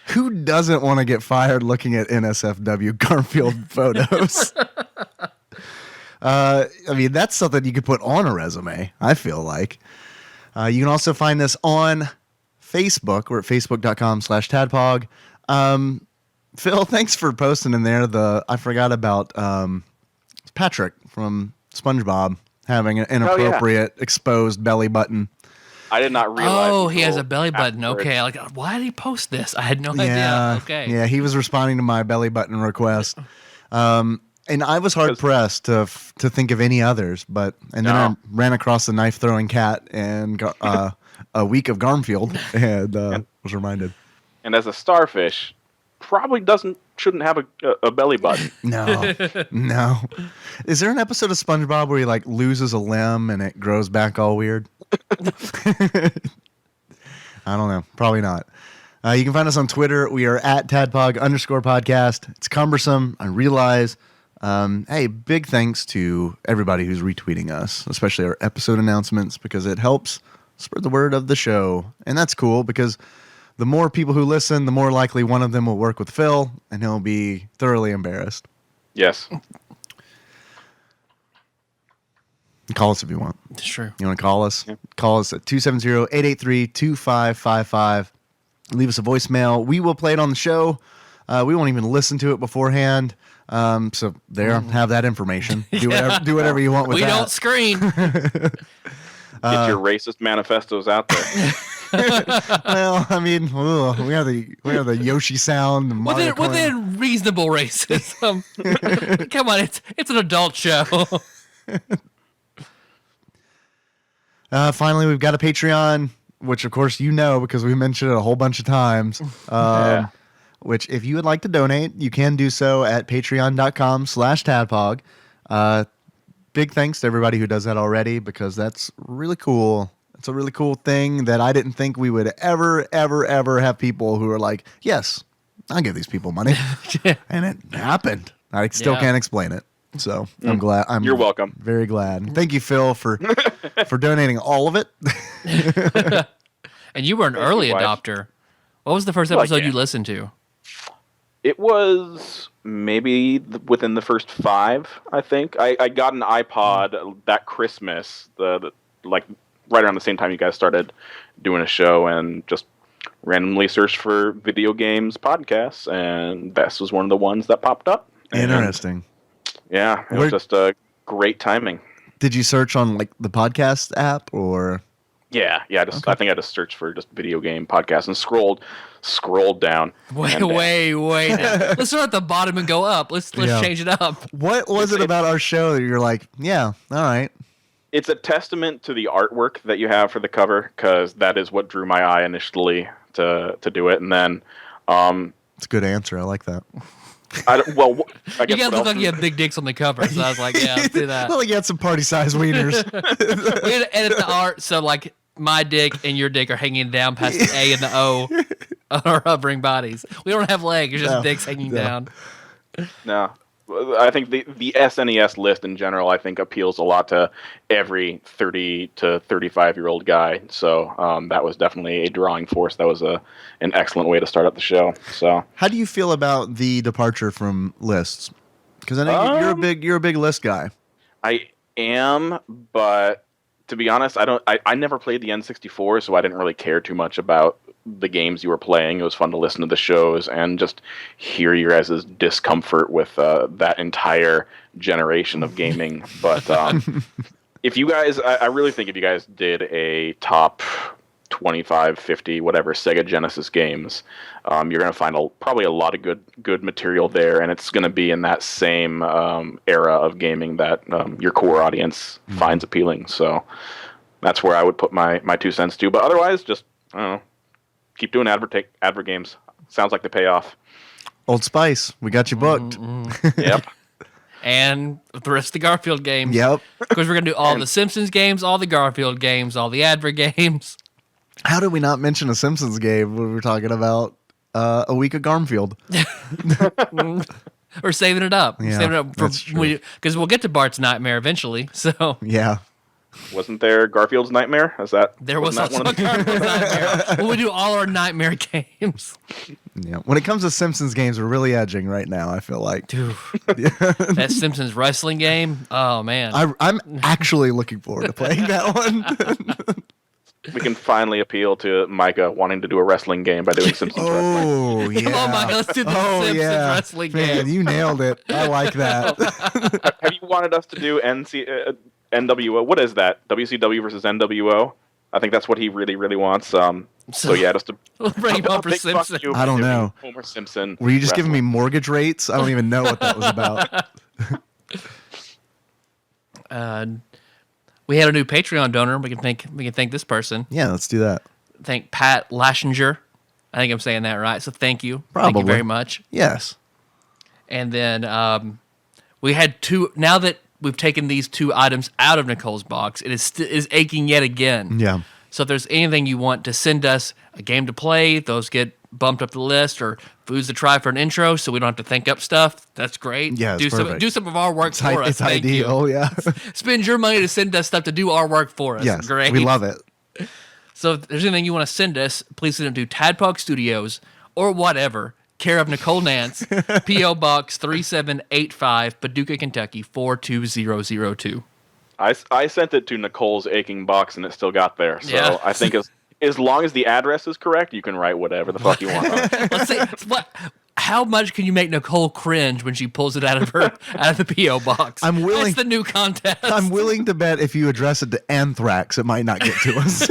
who doesn't want to get fired looking at NSFW Garmfield photos? I mean, that's something you could put on a resume, I feel like. You can also find us on Facebook. We're at facebook.com/tadpog. Phil, thanks for posting in there. I forgot about Patrick from SpongeBob having an inappropriate exposed belly button.
I did not realize.
Oh, he has a belly button. Okay, like why did he post this? I had no idea. Okay.
Yeah, he was responding to my belly button request. And I was hard pressed to think of any others, then I ran across the knife throwing cat and A Week of Garfield and was reminded.
And as a starfish, probably shouldn't have a belly button.
No. Is there an episode of SpongeBob where he like loses a limb and it grows back all weird? I don't know. Probably not. You can find us on Twitter. We are at @tadpog_podcast. It's cumbersome. I realize. Hey, big thanks to everybody who's retweeting us, especially our episode announcements, because it helps spread the word of the show. And that's cool because the more people who listen, the more likely one of them will work with Phil, and he'll be thoroughly embarrassed.
Yes.
Call us if you want.
It's true.
You want to call us? Yeah. Call us at 270-883-2555. Leave us a voicemail. We will play it on the show. We won't even listen to it beforehand. So there, have that information. Do whatever you want with that.
We don't screen.
Get your racist manifestos out there.
Well, I mean, we have the Yoshi sound.
Within reasonable racism. Come on, it's an adult show.
Finally, we've got a Patreon, which of course you know because we mentioned it a whole bunch of times. Which, if you would like to donate, you can do so at patreon.com/tadpog. Big thanks to everybody who does that already because that's really cool. It's a really cool thing that I didn't think we would ever have people who are like, yes, I'll give these people money. And it happened. I still can't explain it. So I'm glad. You're
welcome.
Very glad. Thank you, Phil, for donating all of it.
And you were an early adopter. What was the first episode you listened to?
It was maybe within the first 5, I think. I got an iPod that Christmas, like right around the same time you guys started doing a show, and just randomly searched for video games podcasts, and this was one of the ones that popped up.
Interesting.
Yeah, it was just a great timing.
Did you search on like the podcast app or?
Yeah. I think I just searched for just video game podcasts and scrolled down.
Wait. Let's start at the bottom and go up. Let's change it up.
What was it about our show that you're like, yeah, all right?
It's a testament to the artwork that you have for the cover, because that is what drew my eye initially to do it, and then
it's a good answer. I like that.
I guess
you guys look like you had big dicks on the cover, so I was like, yeah, let's do that.
Well, you had some party-sized wieners.
We had to edit the art so like my dick and your dick are hanging down past the A and the O on our hovering bodies. We don't have legs; it's just dicks hanging down.
No, I think the SNES list in general, I think, appeals a lot to every 30 to 35-year-old guy. So that was definitely a drawing force. That was an excellent way to start up the show. So,
how do you feel about the departure from lists? Because I know you're a big list guy.
I am, but to be honest, I never played the N64, so I didn't really care too much about the games you were playing. It was fun to listen to the shows and just hear your guys' discomfort with that entire generation of gaming. But if you guys, I really think if you guys did a top 25, 50, whatever Sega Genesis games. You're going to find probably a lot of good material there, and it's going to be in that same era of gaming that your core audience finds appealing. So that's where I would put my 2 cents to. But otherwise, just, I don't know, keep doing advert games. Sounds like they pay off.
Old Spice, we got you booked.
Yep.
And the rest of the Garfield games.
Yep.
Because we're going to do all the Simpsons games, all the Garfield games, all the advert games.
How did we not mention a Simpsons game when we were talking about A Week of Garfield?
Or saving it up.
Yeah,
Saving it up
that's true.
because we'll get to Bart's Nightmare eventually. So
Yeah.
Wasn't there Garfield's Nightmare?
there was
wasn't
also
that one of
Garfield's Nightmare. When we do all our Nightmare games.
Yeah. When it comes to Simpsons games, we're really edging right now, I feel like.
Dude, that Simpsons wrestling game. Oh man.
I'm actually looking forward to playing that one.
We can finally appeal to Micah wanting to do a wrestling game by doing Simpsons wrestling.
Oh, yeah.
Oh my God, let's do the Simpsons wrestling
Man,
game.
you nailed it. I like that.
Have you wanted us to do NWO? What is that? WCW versus NWO? I think that's what he really, really wants. So yeah, just to
We'll bring him on for
big fuck
Simpsons.
you
I don't
for
know.
Homer Simpson.
Were you just giving me
wrestling.
mortgage rates? I don't even know what that was about.
We had a new Patreon donor. We can thank this person.
Yeah, let's do that.
Thank Pat Lashinger. I think I'm saying that right. So thank you. Thank
Probably.
you very much.
Yes.
And then we had two. Now that we've taken these 2 items out of Nicole's box, it is aching yet again.
Yeah.
So if there's anything you want to send us, a game to play, those get bumped up the list, or foods to try for an intro, so we don't have to think up stuff. That's great.
Yeah, it's perfect.
do some of our work for us.
It's
Thank
ideal,
you.
yeah.
Spend your money to send us stuff to do our work for us.
Yes,
Great.
we love it.
So if there's anything you want to send us, please send it to TADPOG Studios or whatever, care of Nicole Nance, P.O. Box 3785, Paducah, Kentucky 42002.
I sent it to Nicole's aching box and it still got there. So
Yeah.
I think as long as the address is correct, you can write whatever the fuck you want.
Let's see. How much can you make Nicole cringe when she pulls it out of the PO box?
I'm willing-
That's the new contest.
I'm willing to bet if you address it to anthrax, it might not get to us.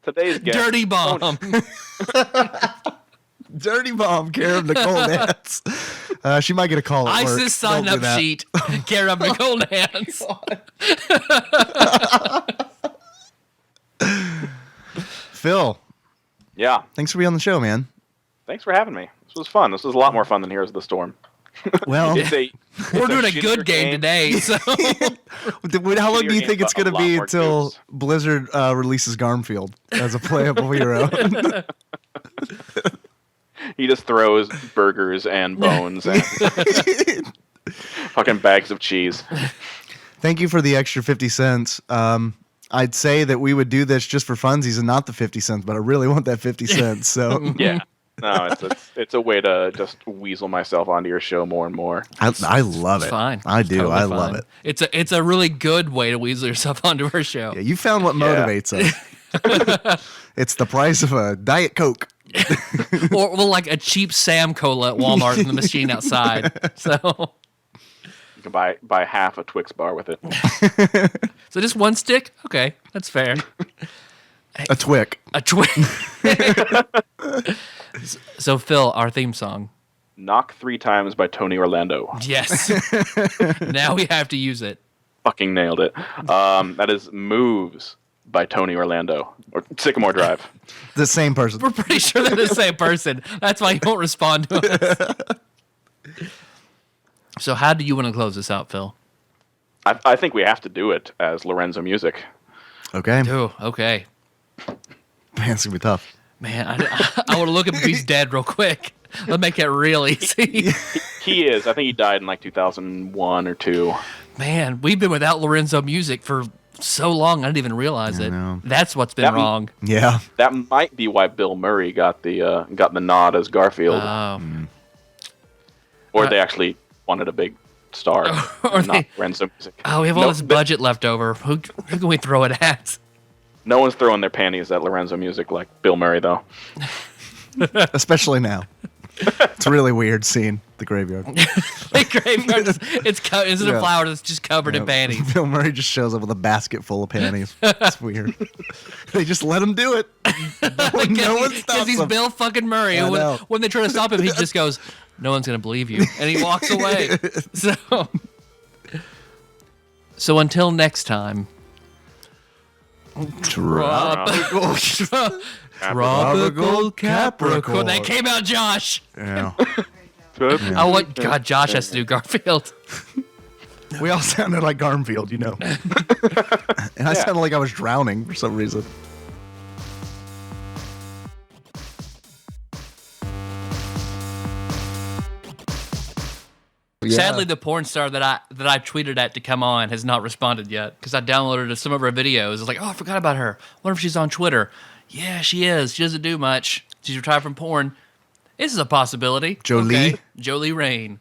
Today's guest.
Dirty bomb.
Dirty bomb, care of Nicole Nance. She might get a call at work.
ISIS sign
Don't do
up
that.
sheet. Care of Nicole Nance.
Phil,
Yeah.
thanks for being on the show, man.
Thanks for having me. This was fun. This was a lot more fun than Heroes of the Storm.
Well,
It's a-
We're
it's
doing a
shittier
good game today. So
how long do you
Shittier
think
game,
it's
but
going to
a
be
lot more
until
dudes.
Blizzard releases Garmfield as a playable hero?
He just throws burgers and bones and fucking bags of cheese.
Thank you for the extra 50 cents. I'd say that we would do this just for funsies and not the 50 cents, but I really want that 50 cents. So
Yeah. No, it's a way to just weasel myself onto your show more and more.
I love it.
it's fine.
I
It's
do.
totally
I
fine.
love it.
It's a really good way to weasel yourself onto our show.
Yeah, you found what motivates us. It's the price of a Diet Coke.
or like a cheap Sam Cola at Walmart in the machine outside. So
You can buy half a Twix bar with it.
just one stick? Okay, that's fair.
A Twick.
A twig. So Phil, our theme song.
Knock 3 Times by Tony Orlando.
Yes. Now we have to use it.
Fucking nailed it. That is Moves by Tony Orlando. Or Sycamore Drive.
The same person.
We're pretty sure they're the same person. That's why you won't respond to us. So how do you want to close this out, Phil?
I think we have to do it as Lorenzo Music.
Okay.
Oh, okay.
Man, it's going to be tough.
Man, I want to look up if he's dead real quick. Let's make it real easy.
He is. I think he died in like 2001 or 2.
Man, we've been without Lorenzo Music for so long, I didn't even realize it.
know.
That's what's been
That-
wrong.
Yeah.
That might be why Bill Murray got the nod as Garfield.
Oh.
Or they actually wanted a big star,
Or
and not
they-
Lorenzo Music.
Oh, we have all
No,
this
but
budget left over. Who can we throw it at?
No one's throwing their panties at Lorenzo Music like Bill Murray, though.
Especially now. It's a really weird scene. The graveyard.
The graveyard is a flower that's just covered in panties.
Bill Murray just shows up with a basket full of panties. It's weird. They just let him do it. No one stops
Because he's
him.
Bill fucking Murray.
I
And
know.
when they try to stop him, he just goes, "No one's gonna believe you," and he walks away. So until next time. Tropical Capricorn. That came out, Josh.
Yeah.
I want God. Josh has to do Garfield.
We all sounded like Garmfield, you know. And I sounded like I was drowning for some reason.
Sadly, the porn star that I tweeted at to come on has not responded yet because I downloaded some of her videos. It's like, oh, I forgot about her. Wonder if she's on Twitter. Yeah, she is. She doesn't do much. She's retired from porn. This is a possibility.
Jolie?
Okay. Jolie Rain.